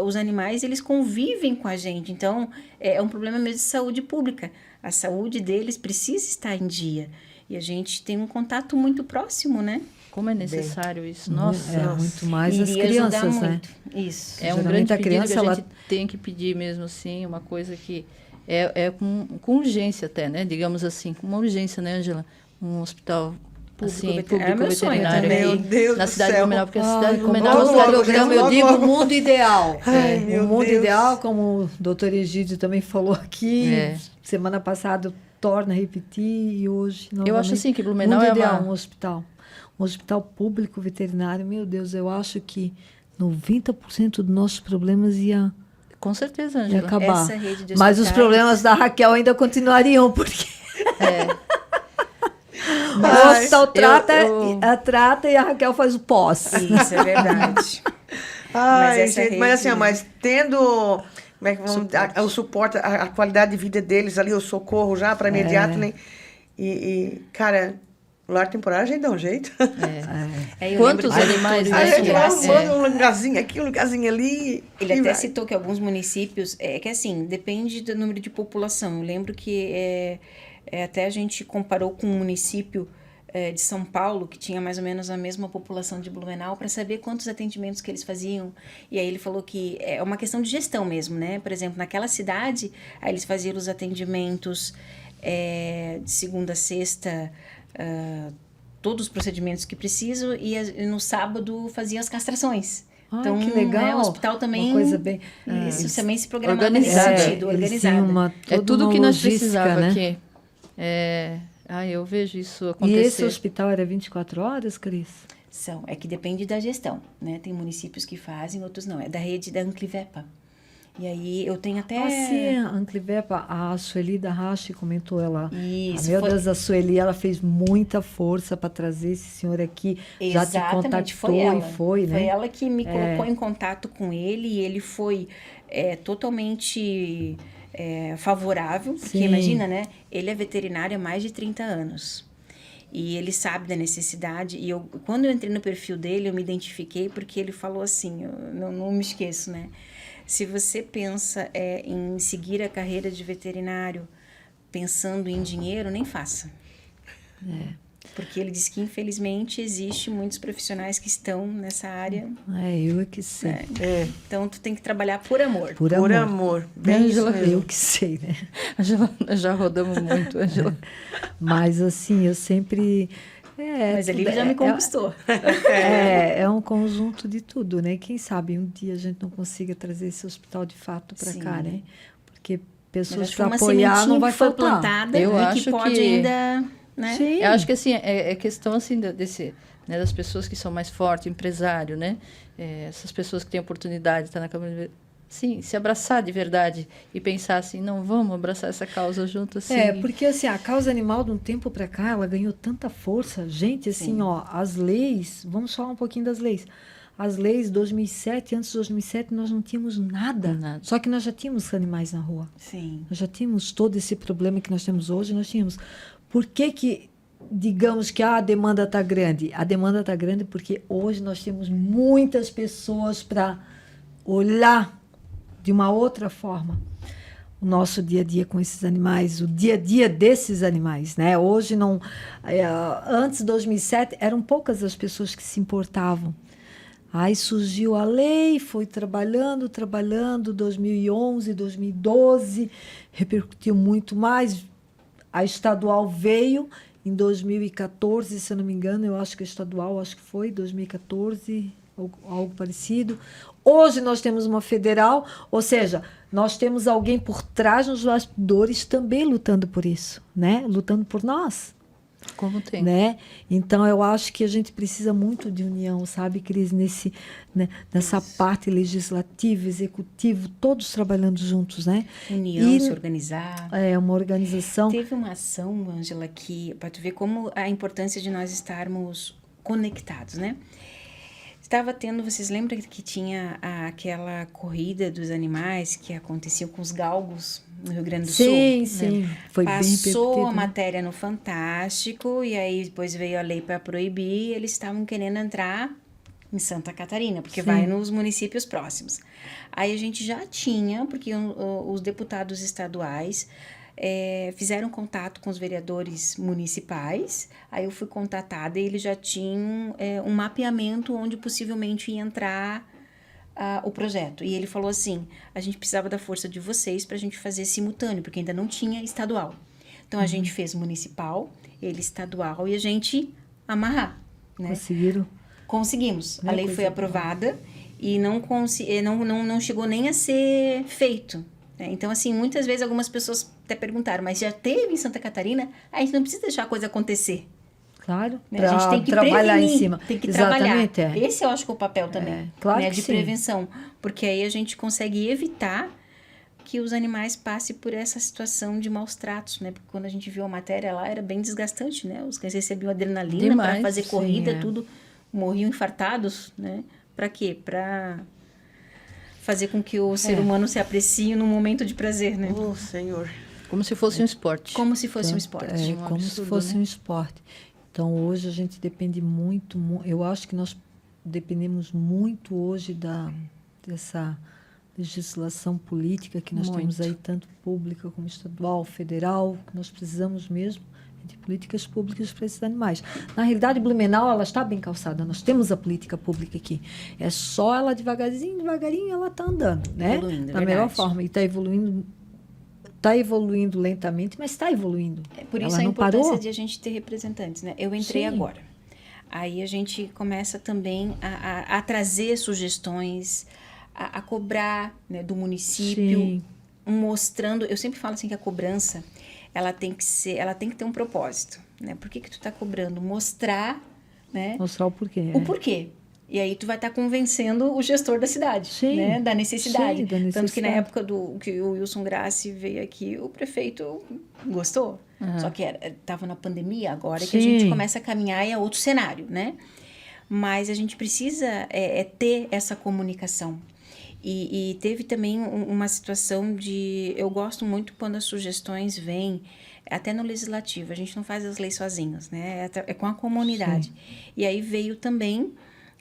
os animais, eles convivem com a gente. Então, é um problema mesmo de saúde pública. A saúde deles precisa estar em dia. E a gente tem um contato muito próximo, né? Como é necessário isso? Nossa. Muito mais as Iria ajudar crianças, né? muito. Isso. É um Geralmente grande a pedido criança, que a ela- gente tem que pedir mesmo assim, uma coisa que é com urgência até, né? Digamos assim, com uma urgência, né, Ângela? Um hospital Público assim, veterinário. É público meu sonho veterinário também. Meu Deus na do cidade de céu. Blumenau, porque a cidade de Como Blumenau todo logo, programa, eu logo, digo logo. mundo ideal. Ai, O meu mundo Deus. ideal, como o doutor Egídio também falou aqui, É. semana passada torna a repetir e hoje novamente. Eu acho assim que Blumenau mundo é ideal, uma... um hospital público veterinário, meu Deus, eu acho que 90% dos nossos problemas ia Com certeza, ia Ângela. acabar. Essa rede de Mas os hospitais- problemas da Raquel ainda continuariam, porque o Mas hospital eu- trata e a Raquel faz o pós. Isso, é verdade. Ai, essa gente, rede- mas assim, mas tendo como é que vamos, o suporte, a qualidade de vida deles ali, o socorro já para imediato, né? E, cara, o lar temporário a gente dá um jeito. Eu Quantos lembro que animais, o A né, doutor gente que- vai Grassi- arrumando um lugarzinho aqui, um lugarzinho ali. Ele e até vai. citou que alguns municípios, que assim, depende do número de população. Eu lembro que até a gente comparou com um município de São Paulo, que tinha mais ou menos a mesma população de Blumenau, para saber quantos atendimentos que eles faziam. E aí ele falou que é uma questão de gestão mesmo, né? Por exemplo, naquela cidade, aí eles faziam os atendimentos de segunda a sexta, todos os procedimentos que precisam, e no sábado faziam as castrações. Ai, Então, que legal. né, o hospital também... Uma coisa bem... Isso também se programava Organizado. nesse sentido, eles organizado. tinham uma, É toda tudo uma que nós logística, precisava né? aqui. Eu vejo isso E acontecer. esse hospital era 24 horas, Cris? É que depende da gestão, né? Tem municípios que fazem, outros não. É da rede da Anclivepa. E aí eu tenho até... Sim, a Anclivepa, a Sueli da Rache comentou, ela... Isso, Meu foi- Deus, a Sueli, ela fez muita força para trazer esse senhor aqui. Já te Exatamente, contactou foi ela. e foi, né? Foi ela que me colocou em contato com ele e ele foi totalmente favorável, porque Sim. imagina, né? Ele é veterinário há mais de 30 anos. E ele sabe da necessidade. E quando eu entrei no perfil dele, eu me identifiquei porque ele falou assim, eu não me esqueço, né? Se você pensa em seguir a carreira de veterinário pensando em dinheiro, nem faça. Porque ele diz que, infelizmente, existe muitos profissionais que estão nessa área. Eu é que sei. Então, tu tem que trabalhar por amor. Por amor. Bem isso mesmo. Eu que sei, né? Angela, já rodamos muito, Angela. Mas, assim, eu sempre... Mas ele já me conquistou. É um conjunto de tudo, né? Quem sabe um dia a gente não consiga trazer esse hospital de fato para cá, né? Porque pessoas para apoiar não vai que foi faltar. plantada Eu e acho que pode que- ainda... Né? Sim. Eu acho que assim, é questão assim desse, né, das pessoas que são mais fortes, empresário, né? Essas pessoas que têm oportunidade de estar na Câmara, sim, se abraçar de verdade e pensar assim, não, vamos abraçar essa causa junto assim. Porque assim, a causa animal de um tempo para cá, ela ganhou tanta força. Gente, assim, ó, as leis, vamos falar um pouquinho das leis. As leis 2007, antes de 2007, nós não tínhamos nada. Só que nós já tínhamos animais na rua. Sim. Nós já tínhamos todo esse problema que nós temos hoje, nós tínhamos. Por que digamos que a demanda está grande? A demanda está grande porque hoje nós temos muitas pessoas para olhar de uma outra forma o nosso dia a dia com esses animais, o dia a dia desses animais, né? Hoje não... antes de 2007, eram poucas as pessoas que se importavam. Aí surgiu a lei, foi trabalhando, 2011, 2012, repercutiu muito mais. A estadual veio em 2014, se eu não me engano, eu acho que a estadual, acho que foi 2014, algo parecido. Hoje nós temos uma federal, ou seja, nós temos alguém por trás nos bastidores também lutando por isso, né? Lutando por nós. Como tem. Né? Então, eu acho que a gente precisa muito de união, sabe, Cris? Nessa parte legislativa, executiva, todos trabalhando juntos, né? União, se organizar. É uma organização. Teve uma ação, Ângela, que para tu ver como a importância de nós estarmos conectados, né? Estava tendo, vocês lembram que tinha aquela corrida dos animais que acontecia com os galgos no Rio Grande do Sul? Sim. Né? Foi Passou bem repercutido, a matéria no Fantástico e aí depois veio a lei para proibir e eles estavam querendo entrar em Santa Catarina, porque vai nos municípios próximos. Aí a gente já tinha, porque os deputados estaduais fizeram contato com os vereadores municipais, aí eu fui contatada e eles já tinham um mapeamento onde possivelmente ia entrar o projeto. E ele falou assim, a gente precisava da força de vocês para a gente fazer simultâneo, porque ainda não tinha estadual. Então, a gente fez municipal, ele estadual, e a gente amarrar. Né? Conseguimos. A lei foi aprovada e não chegou nem a ser feito. Né? Então, assim, muitas vezes algumas pessoas até perguntaram, mas já teve em Santa Catarina? A gente não precisa deixar a coisa acontecer. Claro, né? A gente tem que trabalhar prevenir, em cima. Tem que Exatamente, trabalhar. Esse eu acho que é o papel também, claro né? que De sim. prevenção. Porque aí a gente consegue evitar que os animais passem por essa situação de maus tratos, né? Porque quando a gente viu a matéria lá, era bem desgastante, né? Os cães recebiam adrenalina para fazer corrida, tudo, morriam infartados, né? Para quê? Para fazer com que o ser humano se aprecie num momento de prazer, né? Oh, Senhor. Como se fosse um esporte. Como se fosse um esporte. Como se fosse um esporte. Então, hoje a gente depende muito, eu acho que nós dependemos muito hoje dessa legislação política que nós temos aí, tanto pública como estadual, federal, que nós precisamos mesmo de políticas públicas para esses animais. Na realidade, Blumenau, ela está bem calçada, nós temos a política pública aqui. É só ela devagarinho, ela está andando, né? Evoluindo, da melhor forma, e está evoluindo lentamente, mas está evoluindo. Por isso ela a não importância parou. de a gente ter representantes, né? Eu entrei agora. Aí a gente começa também a trazer sugestões, a cobrar, né, do município, mostrando... Eu sempre falo assim que a cobrança, ela tem que ter um propósito, né? Por que tu tá cobrando? Mostrar, né? Mostrar o porquê. O porquê. E aí tu vai estar convencendo o gestor da cidade, né? Da necessidade. Tanto que na época que o Wilson Grassi veio aqui, o prefeito gostou. Só que estava na pandemia, agora que a gente começa a caminhar e é outro cenário, né? Mas a gente precisa ter essa comunicação. E teve também uma situação de... Eu gosto muito quando as sugestões vêm, até no legislativo, a gente não faz as leis sozinhos, né? É com a comunidade. E aí veio também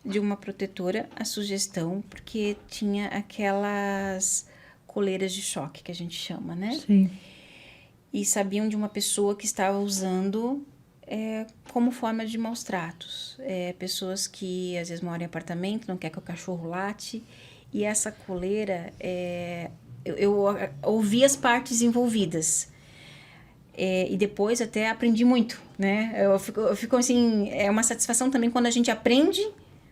de uma protetora a sugestão, porque tinha aquelas coleiras de choque, que a gente chama, né? Sim. E sabiam de uma pessoa que estava usando como forma de maus tratos. Pessoas que às vezes moram em apartamento, não quer que o cachorro late. E essa coleira, eu ouvi as partes envolvidas. E depois até aprendi muito, né? Eu fico assim, é uma satisfação também quando a gente aprende,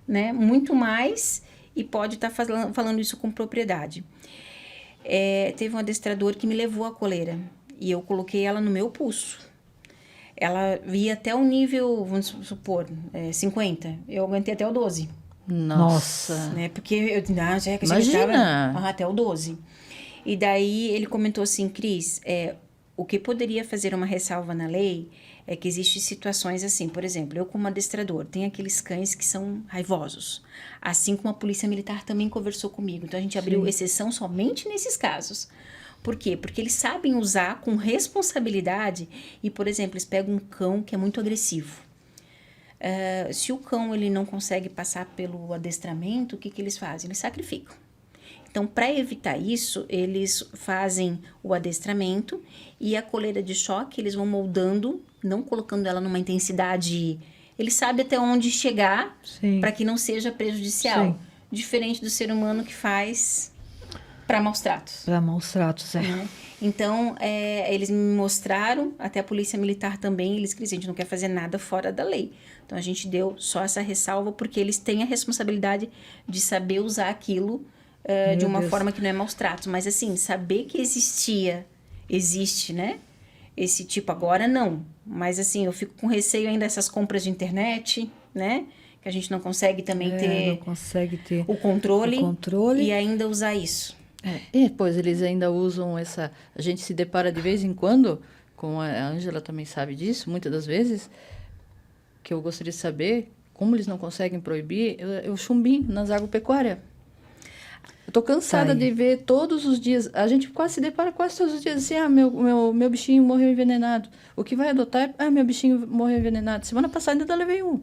né? Muito mais e pode estar falando isso com propriedade. Teve um adestrador que me levou a coleira e eu coloquei ela no meu pulso. Ela ia até o nível, vamos supor, 50. Eu aguentei até o 12. Nossa. Né? Porque eu já que Imagina! até o 12. E daí ele comentou assim, Cris, o que poderia fazer uma ressalva na lei é que existem situações assim, por exemplo, eu como adestrador, tem aqueles cães que são raivosos, assim como a polícia militar também conversou comigo, então a gente abriu exceção somente nesses casos. Por quê? Porque eles sabem usar com responsabilidade e, por exemplo, eles pegam um cão que é muito agressivo. Se o cão ele não consegue passar pelo adestramento, o que eles fazem? Eles sacrificam. Então, para evitar isso, eles fazem o adestramento e a coleira de choque, eles vão moldando, não colocando ela numa intensidade... Ele sabe até onde chegar para que não seja prejudicial. Sim. Diferente do ser humano que faz para maus tratos. Para maus tratos, né? Então, eles me mostraram, até a polícia militar também, eles diziam, a gente não quer fazer nada fora da lei. Então, a gente deu só essa ressalva porque eles têm a responsabilidade de saber usar aquilo de uma forma que não é maus tratos. Mas, assim, saber que existe, né? Esse tipo agora, não. Mas, assim, eu fico com receio ainda dessas compras de internet, né? Que a gente não consegue também não consegue ter o controle e ainda usar isso. E depois eles ainda usam essa... A gente se depara de vez em quando, como a Ângela também sabe disso, muitas das vezes, que eu gostaria de saber como eles não conseguem proibir o chumbinho nas agropecuárias. Eu tô cansada de ver todos os dias, a gente quase se depara quase todos os dias assim, meu bichinho morreu envenenado. O que vai adotar meu bichinho morreu envenenado. Semana passada ainda levei um.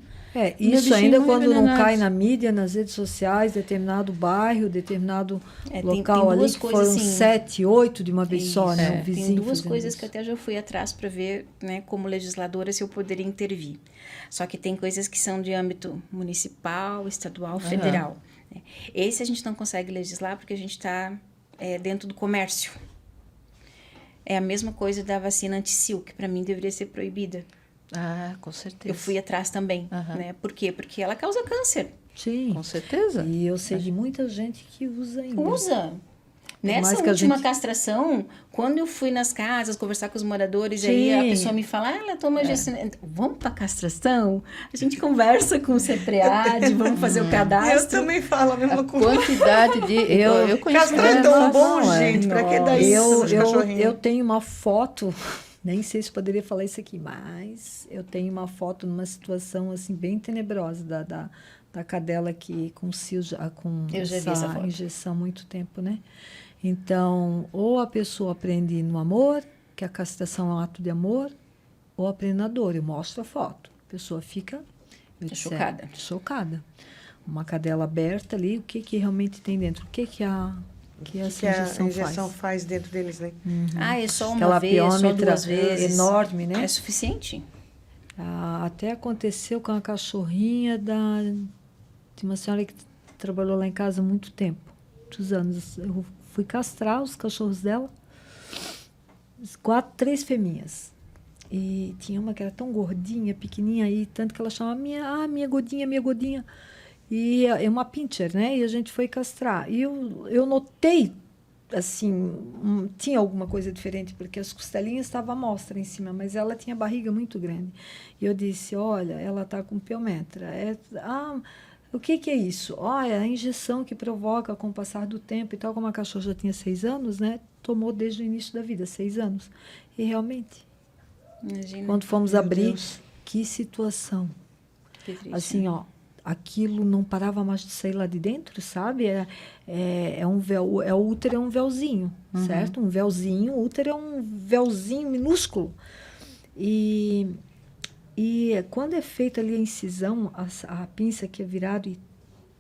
Isso ainda quando não cai na mídia, nas redes sociais, determinado bairro, determinado local tem ali, que foram assim, 7, 8 de uma vez só, né? Tem duas coisas que até já fui atrás para ver, né, como legisladora, se eu poderia intervir. Só que tem coisas que são de âmbito municipal, estadual, federal. Esse a gente não consegue legislar porque a gente está dentro do comércio. É a mesma coisa da vacina anti-sil, que para mim deveria ser proibida. Ah, com certeza. Eu fui atrás também, né? Por quê? Porque ela causa câncer. Sim. Com certeza. E eu sei de muita gente que usa ainda. Usa. Nessa última castração, quando eu fui nas casas conversar com os moradores, aí a pessoa me fala, ela toma gestina. Vamos para castração? A gente conversa com o CEPREAD, vamos fazer o cadastro. Eu também falo a mesma coisa. Quantidade de... eu conheço. Castrar é tão bom, gente. Para que dar isso de cachorrinho? Eu tenho uma foto... Nem sei se poderia falar isso aqui, mas eu tenho uma foto numa situação assim bem tenebrosa da cadela que com essa injeção há muito tempo, né? Então, ou a pessoa aprende no amor, que a castração é um ato de amor, ou aprende na dor. Eu mostro a foto. A pessoa fica chocada. Uma cadela aberta ali, o que realmente tem dentro? O que a injeção faz dentro deles, né? É só uma vez, só 2 vezes. Enorme, né? É suficiente? Até aconteceu com a cachorrinha de uma senhora que trabalhou lá em casa há muito tempo. Muitos anos. Eu fui castrar os cachorros dela. 3 fêmeas. E tinha uma que era tão gordinha, pequenininha aí, tanto que ela chamava minha godinha, minha godinha. E é uma pincher, né? E a gente foi castrar. E eu notei, assim, tinha alguma coisa diferente, porque as costelinhas estavam à mostra em cima, mas ela tinha barriga muito grande. E eu disse, olha, ela está com piometra. O que é isso? É a injeção que provoca com o passar do tempo e tal. Como a cachorra já tinha 6 anos, né? Tomou desde o início da vida, 6 anos. E realmente, imagina, quando fomos abrir, que situação. Que triste, assim, aquilo não parava mais de sair lá de dentro, sabe? Um véu, o útero é um véuzinho, certo? Um véuzinho, o útero é um véuzinho minúsculo. E quando é feita ali a incisão, a pinça que é virada e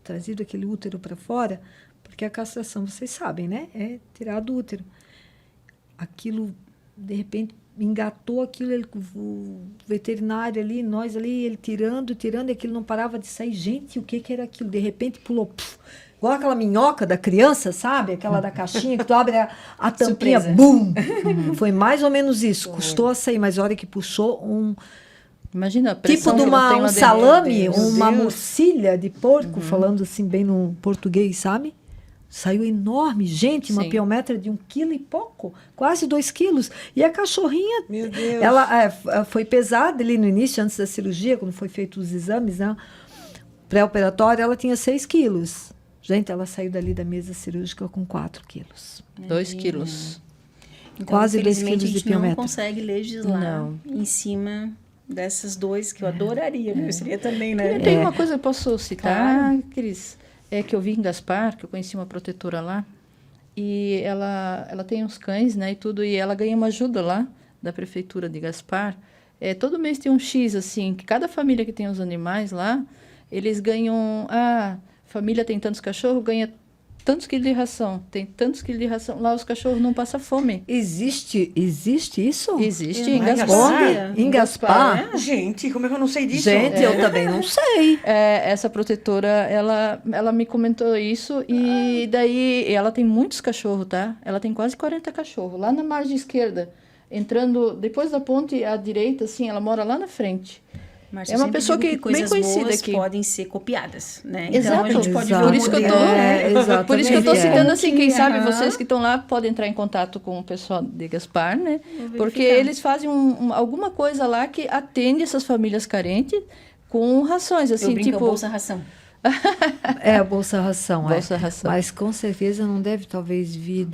trazido aquele útero para fora, porque a castração, vocês sabem, né? É tirar do útero. Aquilo, de repente, engatou aquilo, o veterinário ali, nós ali, ele tirando, e aquilo não parava de sair. Gente, o que era aquilo? De repente pulou, igual aquela minhoca da criança, sabe? Aquela da caixinha que tu abre a tampinha, bum! Foi mais ou menos isso. Custou a sair, mas a hora que puxou Imagina a pressão tipo de que ela tem um lá dentro. salame, Meu uma Deus. mocilha de porco, falando assim bem no português, sabe? Saiu enorme, gente, uma Sim. piometra de 1 quilo e pouco, quase 2 quilos. E a cachorrinha, Meu Deus. ela foi pesada ali no início, antes da cirurgia, quando foi feito os exames, né? Pré-operatório, ela tinha 6 quilos. Gente, ela saiu dali da mesa cirúrgica com 4 quilos. 2 quilos. Então, Quase 2 infelizmente, quilos de a gente não piometra. consegue legislar Não. em cima dessas 2 que eu adoraria, eu seria também, né? Tem uma coisa que eu posso citar, Cris, é que eu vi em Gaspar, que eu conheci uma protetora lá, e ela tem uns cães, né, e tudo, e ela ganha uma ajuda lá da prefeitura de Gaspar. Todo mês tem um X, assim, que cada família que tem os animais lá, eles ganham, família tem tantos cachorros, ganha tantos quilos de ração, tem tantos quilos de ração, lá os cachorros não passam fome. Existe isso? Existe Eu em não Gaspar. sabia. Em Gaspar? Gente, como é que eu não sei disso? Gente, eu também não sei. Essa protetora, ela me comentou isso e daí ela tem muitos cachorros, tá? Ela tem quase 40 cachorros. Lá na margem esquerda, entrando depois da ponte à direita, assim, ela mora lá na frente. Márcia, É uma eu sempre pessoa digo que bem coisas conhecida boas aqui. podem ser copiadas, né? Exato. Então a gente pode ver Exato. o Por isso que eu tô, exatamente. por isso que eu tô É. citando assim, quem Que- sabe aham. vocês que estão lá podem entrar em contato com o pessoal de Gaspar, né? Vou Porque verificar. eles fazem alguma coisa lá que atende essas famílias carentes com rações, Eu assim, brinco, tipo Bolsa Ração. É a Bolsa Ração. Bolsa Ração. Mas com certeza não deve talvez vir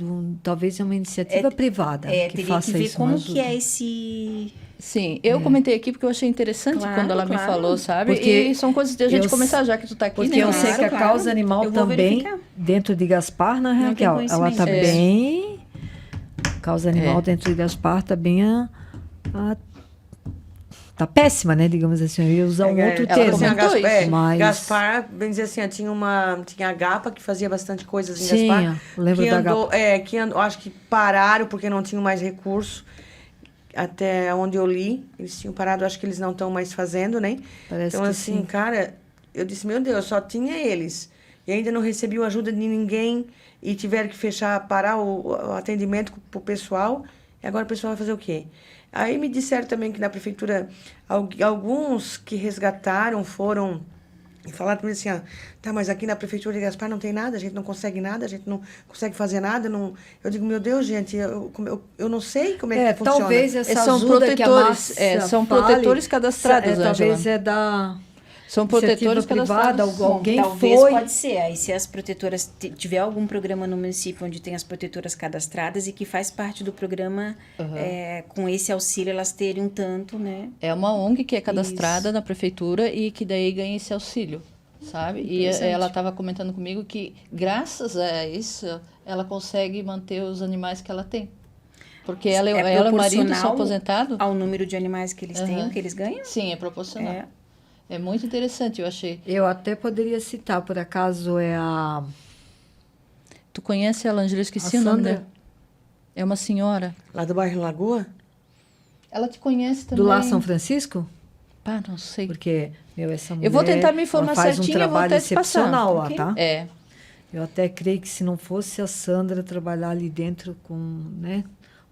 talvez é uma iniciativa privada que Teria faça que ver isso. uma como que ajuda. é esse... Sim, eu comentei aqui porque eu achei interessante Claro, quando ela me claro. falou, sabe? Porque E são coisas de a gente eu começar, já que tu tá aqui, Porque né? eu Claro, sei que a claro. causa animal Eu vou também, verificar. dentro de Gaspar, né, Não tem Raquel? Ela está conhecimento. bem... Causa animal dentro de Gaspar está bem tá péssima, né? Digamos assim. Eu ia usar um outro ela termo. Assim, a comentou Gaspar, isso. Mas- Gaspar, bem dizer assim, tinha a Gapa que fazia bastante coisas em Tinha, Gaspar. lembro que da andou, que andou, acho que pararam porque não tinham mais recurso. Até onde eu li, eles tinham parado, acho que eles não estão mais fazendo, né? Parece Então, que assim, sim. cara, eu disse, meu Deus, só tinha eles. E ainda não recebiam ajuda de ninguém e tiveram que parar o atendimento pro pessoal. E agora o pessoal vai fazer o quê? Aí me disseram também que na prefeitura, alguns que resgataram foram e falaram para mim assim, tá, mas aqui na prefeitura de Gaspar não tem nada, a gente não consegue nada, a gente não consegue fazer nada. Não... Eu digo, meu Deus, gente, eu não sei como é que funciona. Talvez essa São ajuda que a protetores, Márcia são fale, protetores cadastrados, talvez Ângela. é da São protetores iniciativa privada, cadastrados. alguém Talvez foi... pode ser. Aí se as protetoras tiver algum programa no município onde tem as protetoras cadastradas e que faz parte do programa, com esse auxílio elas terem um tanto, né? É uma ONG que é cadastrada na prefeitura e que daí ganha esse auxílio, sabe? E ela estava comentando comigo que, graças a isso, ela consegue manter os animais que ela tem. Porque ela e o marido proporcional são aposentados. ao número de animais que eles têm, que eles ganham? Sim, é proporcional. É muito interessante, eu achei. Eu até poderia citar, por acaso, é a Tu conhece ela, Angela? Eu esqueci A o nome Sandra? dela. É uma senhora. Lá do bairro Lagoa? Ela te conhece também. do Lar São Francisco, Pá, não sei. porque, essa mulher... Eu vou tentar me informar ela faz certinho, um eu vou trabalho até te passar, excepcional lá, ok? tá? É. Eu até creio que se não fosse a Sandra trabalhar ali dentro com, né,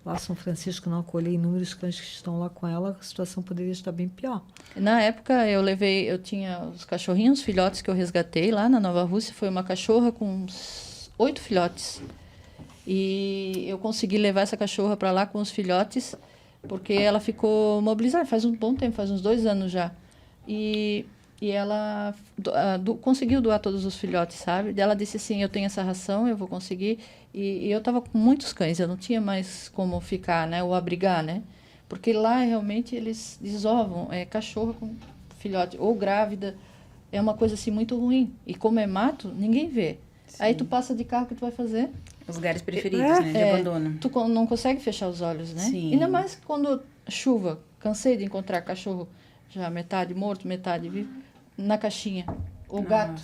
lá São Francisco, não acolher inúmeros cães que estão lá com ela, a situação poderia estar bem pior. Na época eu tinha os cachorrinhos, os filhotes que eu resgatei lá na Nova Rússia, foi uma cachorra com uns 8 filhotes. E eu consegui levar essa cachorra para lá com os filhotes, porque ela ficou mobilizada faz um bom tempo, faz uns 2 anos já. E ela conseguiu doar todos os filhotes, sabe? Daí ela disse assim, eu tenho essa ração, eu vou conseguir. E eu estava com muitos cães, eu não tinha mais como ficar, né? Ou abrigar, né? Porque lá realmente eles desovam, cachorro com filhote, ou grávida, é uma coisa assim muito ruim. E como é mato, ninguém vê. Sim. Aí tu passa de carro, o que tu vai fazer? Os lugares preferidos, né? De abandono. Tu não consegue fechar os olhos, né? Sim. Ainda mais quando chuva. Cansei de encontrar cachorro já metade morto, metade vivo, na caixinha. Ou gato.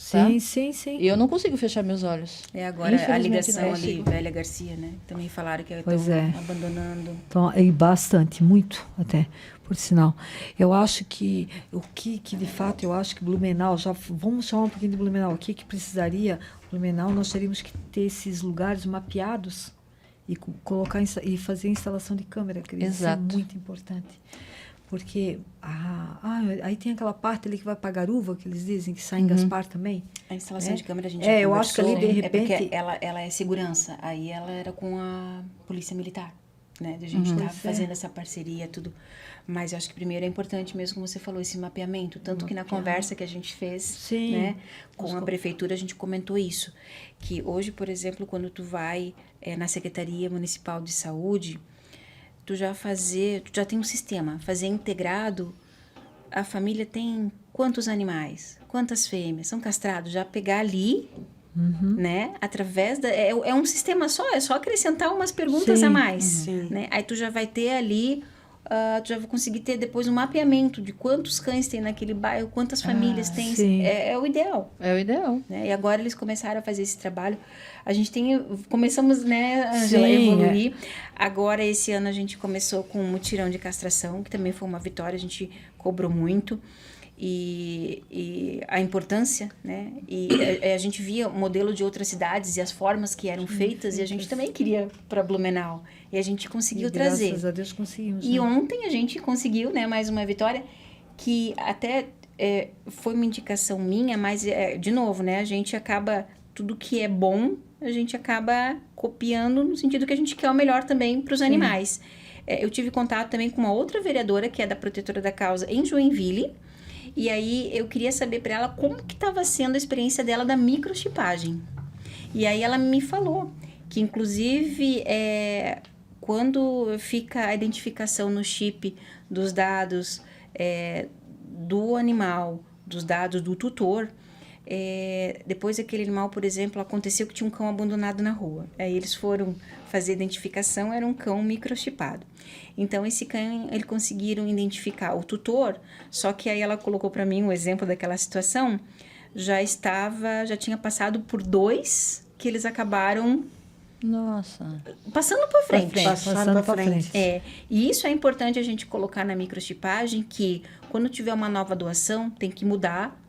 Sim, tá? sim, sim. E eu não consigo fechar meus olhos. Agora a Infelizmente, ligação não ali, consigo. Velha Garcia, né? Também falaram que Pois estão é. abandonando. Então, e bastante, muito até, por sinal. Eu acho que o que de fato, eu acho que Blumenau, já vamos chamar um pouquinho de Blumenau, o que precisaria, Blumenau, nós teríamos que ter esses lugares mapeados e colocar e fazer instalação de câmera, que isso é Exato. muito importante. Porque aí tem aquela parte ali que vai para Garuva, que eles dizem que sai em Gaspar também. A instalação de câmera a gente É, já eu acho que ali, conversou. de repente- É porque ela é segurança. Aí ela era com a polícia militar, né? A gente tá Pois é. fazendo essa parceria, tudo. Mas eu acho que primeiro é importante mesmo, como você falou, esse mapeamento. Tanto que na conversa que a gente fez, Sim. né? Com a prefeitura, a gente comentou isso. Que hoje, por exemplo, quando tu vai na Secretaria Municipal de Saúde, tu já tem um sistema. Fazer integrado, a família tem quantos animais? Quantas fêmeas? São castrados? Já pegar ali, né? Através é um sistema só, é só acrescentar umas perguntas Sim. a mais. Sim. Né? Aí tu já vai ter ali, tu já vai conseguir ter depois um mapeamento de quantos cães tem naquele bairro, quantas famílias tem. sim. É o ideal. É o ideal. Né? E agora eles começaram a fazer esse trabalho. A gente começamos, né, Angela, a Sim, evoluir. Agora, esse ano, a gente começou com um mutirão de castração, que também foi uma vitória, a gente cobrou muito. E a importância, né? E a gente via o modelo de outras cidades e as formas que eram feitas, e a gente também queria para Blumenau. E a gente conseguiu trazer. Graças a Deus conseguimos. E né? ontem a gente conseguiu, né, mais uma vitória, que até foi uma indicação minha, mas, de novo, né, a gente acaba, tudo que é bom, a gente acaba copiando no sentido que a gente quer o melhor também para os animais. Eu tive contato também com uma outra vereadora, que é da Protetora da Causa, em Joinville, e aí eu queria saber para ela como que estava sendo a experiência dela da microchipagem. E aí ela me falou que, inclusive, quando fica a identificação no chip dos dados do animal, dos dados do tutor, depois aquele animal, por exemplo, aconteceu que tinha um cão abandonado na rua. Aí eles foram fazer a identificação, era um cão microchipado. Então, esse cão, eles conseguiram identificar o tutor, só que aí ela colocou para mim um exemplo daquela situação, já tinha passado por 2 que eles acabaram Nossa. passando para frente. Passaram pra frente. E isso é importante a gente colocar na microchipagem, que quando tiver uma nova doação, tem que mudar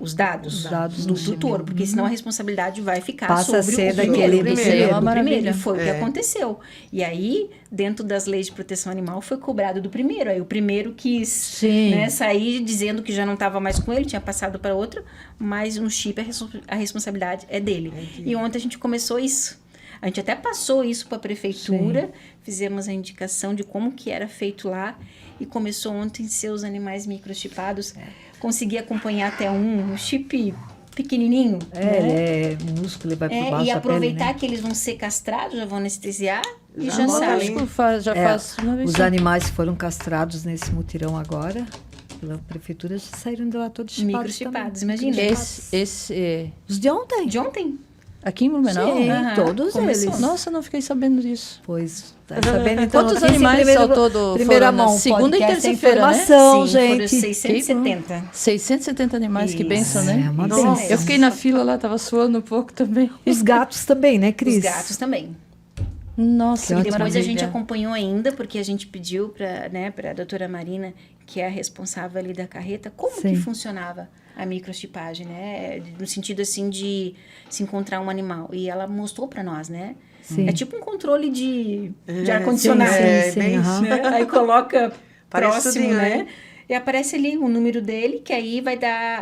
os dados do tutor, porque senão a responsabilidade vai ficar Passa a sobre ser o daquele primeiro. Isso aí é uma do maravilha. primeiro. E foi o que aconteceu. E aí, dentro das leis de proteção animal, foi cobrado do primeiro. Aí o primeiro quis sair dizendo que já não estava mais com ele, tinha passado para outro, mas no chip a responsabilidade é dele. E ontem a gente começou isso. A gente até passou isso para a prefeitura, fizemos a indicação de como que era feito lá e começou ontem a ser os animais microchipados. Consegui acompanhar até um chip pequenininho. Ele é músculo, ele vai por baixo E da pele, aproveitar né? que eles vão ser castrados, já vão anestesiar e Já já bota sai. ali. Acho que faz uma vez. Os animais que foram castrados nesse mutirão agora, pela prefeitura, já saíram de lá todos chipados Microchipados, também. imagina. Esse Os de ontem. De ontem. aqui em Blumenau? Sim, Aham, todos começou. eles. Nossa, não fiquei sabendo disso. Pois, tá sabendo então. Quantos notícia em animais ao todo primeira foram na mão, segunda e podcast, terça-feira, né? informação, Sim, foram gente. 670. 670 animais, que Isso. bênção, né? É uma Isso benção. mesmo. Eu fiquei na fila lá, tava suando um pouco também. Os gatos também, né, Cris? Os gatos também. Nossa, Que E depois a gente maravilha. acompanhou ainda, porque a gente pediu para a doutora Marina, que é a responsável ali da carreta, como Sim. que funcionava a microchipagem, né? No sentido, assim, de se encontrar um animal. E ela mostrou para nós, né? Sim. É tipo um controle de sim, ar-condicionado. bem aham. Né? Aí coloca Parece próximo, tudinho, né? né? E aparece ali o número dele, que aí vai dar...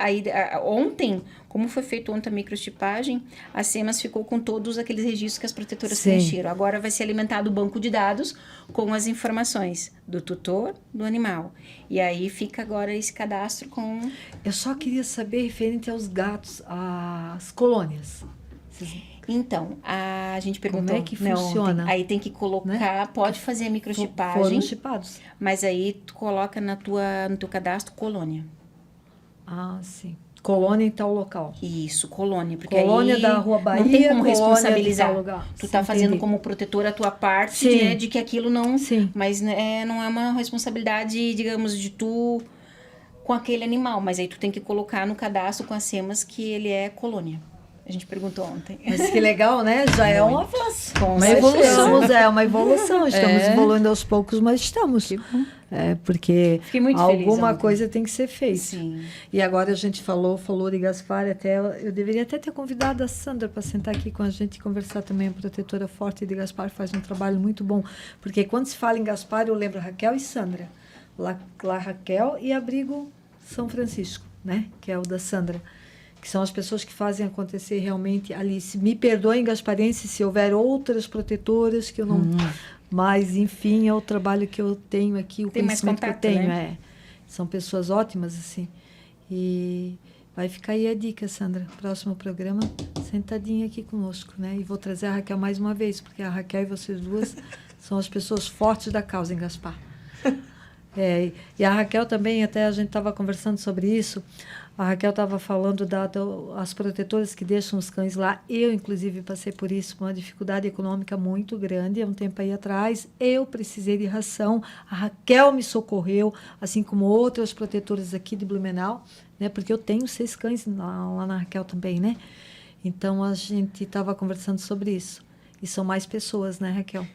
Ontem, como foi feito ontem a microchipagem, a SEMAS ficou com todos aqueles registros que as protetoras Sim. preencheram. Agora vai ser alimentado o banco de dados com as informações do tutor, do animal. E aí fica agora esse cadastro com... Eu só queria saber, referente aos gatos, as colônias. Então, a gente perguntou... é que Não, funciona? aí tem que colocar... Pode fazer a microchipagem, Foram chipados. mas aí tu coloca no teu cadastro colônia. Ah, sim. Colônia em tal local. Isso, colônia. Porque Colônia aí da Rua Bahia, não tem como colônia de responsabilizar. tal lugar. Tu tá Sim, fazendo entendi. como protetor a tua parte, Sim. né, de que aquilo não... Sim. Mas né, não é uma responsabilidade, digamos, de tu com aquele animal, mas aí tu tem que colocar no cadastro com as SEMAS que ele é colônia. A gente perguntou ontem. Mas que legal, né? Já é um avanço. Com Uma evolução, uma evolução. Estamos evoluindo aos poucos, mas estamos. Que bom. Porque Fiquei muito feliz alguma ontem. coisa tem que ser feita. Sim. E agora a gente falou de Gaspar, até eu deveria até ter convidado a Sandra para sentar aqui com a gente e conversar também. A protetora forte de Gaspar faz um trabalho muito bom. Porque quando se fala em Gaspar, eu lembro Raquel e Sandra. Lá Raquel e Abrigo São Francisco, né? Que é o da Sandra. Que são as pessoas que fazem acontecer realmente ali. Me perdoem, gasparense, se houver outras protetoras que eu não... Mas, enfim, é o trabalho que eu tenho aqui, o Tem mais conhecimento contato, que eu tenho. né? São pessoas ótimas, assim. E vai ficar aí a dica, Sandra. Próximo programa, sentadinha aqui conosco, né? E vou trazer a Raquel mais uma vez, porque a Raquel e vocês duas são as pessoas fortes da causa em Gaspar. E a Raquel também, até a gente estava conversando sobre isso, a Raquel estava falando das protetoras que deixam os cães lá. Eu, inclusive, passei por isso, uma dificuldade econômica muito grande, há um tempo aí atrás. Eu precisei de ração, a Raquel me socorreu, assim como outras protetoras aqui de Blumenau, né? Porque eu tenho 6 cães lá na Raquel também, né? Então, a gente estava conversando sobre isso. E são mais pessoas, né, Raquel?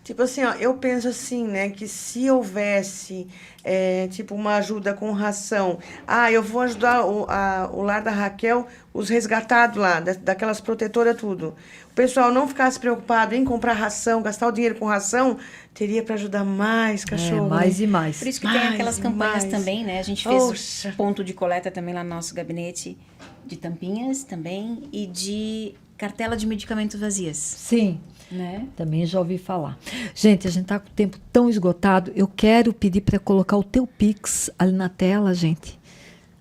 Tipo assim, ó, eu penso assim, né, que se houvesse, tipo, uma ajuda com ração, eu vou ajudar o lar da Raquel, os resgatados lá, daquelas protetoras, tudo. O pessoal não ficasse preocupado em comprar ração, gastar o dinheiro com ração, teria para ajudar mais cachorro. Mais né? e mais. Por isso que tem aquelas campanhas também, né? A gente fez ponto de coleta também lá no nosso gabinete de tampinhas também e de cartela de medicamentos vazias. Sim. Né? Também já ouvi falar. Gente, a gente está com o tempo tão esgotado. Eu quero pedir para colocar o teu Pix ali na tela, gente.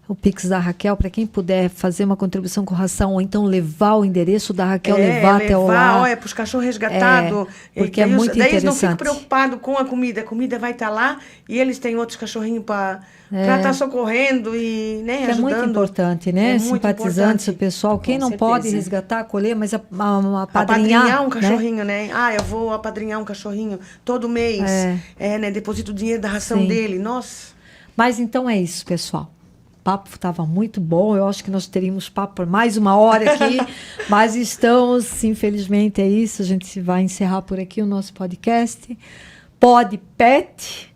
O Pix da Raquel, para quem puder fazer uma contribuição com ração, ou então levar o endereço da Raquel, levar até o lar. Olha, para os cachorros resgatados. Porque é muito daí eles não interessante. ficam preocupados com a comida. A comida vai estar lá e eles têm outros cachorrinhos para estar socorrendo e né, Que ajudando. é muito importante, né? É muito Simpatizantes, o importante. pessoal. Quem Com não certeza. pode resgatar, acolher, mas apadrinhar Apadrinhar um né? cachorrinho, né? Eu vou apadrinhar um cachorrinho todo mês. Né? Deposito o dinheiro da ração Sim. dele. Nossa. Mas então é isso, pessoal. O papo estava muito bom. Eu acho que nós teríamos papo por mais uma hora aqui. Mas estamos, infelizmente, é isso. A gente vai encerrar por aqui o nosso podcast. Pod Pet.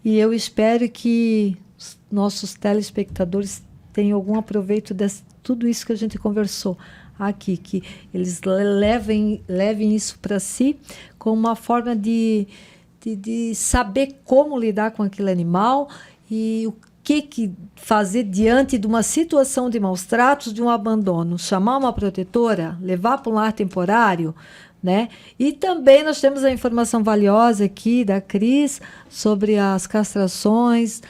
E eu espero que os nossos telespectadores tenham algum aproveito de tudo isso que a gente conversou aqui. Que eles levem isso para si como uma forma de saber como lidar com aquele animal e o que fazer diante de uma situação de maus tratos, de um abandono. Chamar uma protetora, levar para um lar temporário, né? E também nós temos a informação valiosa aqui da Cris sobre as castrações,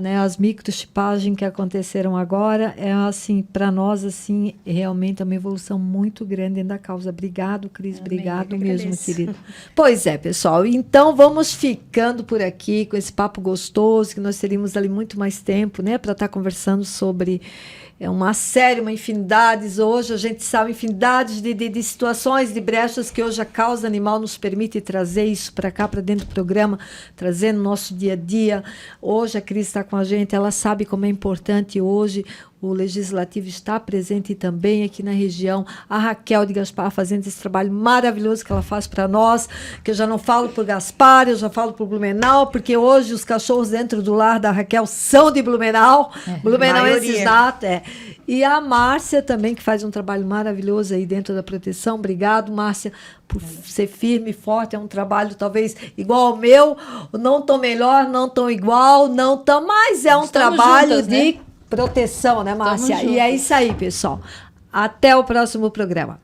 né, as microchipagens que aconteceram agora. É assim, para nós, assim, realmente é uma evolução muito grande dentro da causa. Obrigado, Cris. Amém, Obrigado eu mesmo, agradeço. querido. Pois é, pessoal. Então, vamos ficando por aqui com esse papo gostoso, que nós teríamos ali muito mais tempo, né, para estar conversando sobre uma série, uma infinidades. Hoje a gente sabe infinidades de situações, de brechas que hoje a causa animal nos permite trazer isso para cá, para dentro do programa, trazer no nosso dia a dia. Hoje a Cris está com a gente, ela sabe como é importante hoje o Legislativo está presente também aqui na região. A Raquel de Gaspar fazendo esse trabalho maravilhoso que ela faz para nós, que eu já não falo por Gaspar, eu já falo por Blumenau, porque hoje os cachorros dentro do lar da Raquel são de Blumenau. Blumenau é esses dados. E a Márcia também, que faz um trabalho maravilhoso aí dentro da proteção. Obrigado, Márcia, por ser firme e forte. É um trabalho talvez igual ao meu. Não tão melhor, não tão igual, não tão... Mas é um trabalho juntas, de... né? proteção, né, Márcia? Estamos E é juntos. isso aí, pessoal. Até o próximo programa.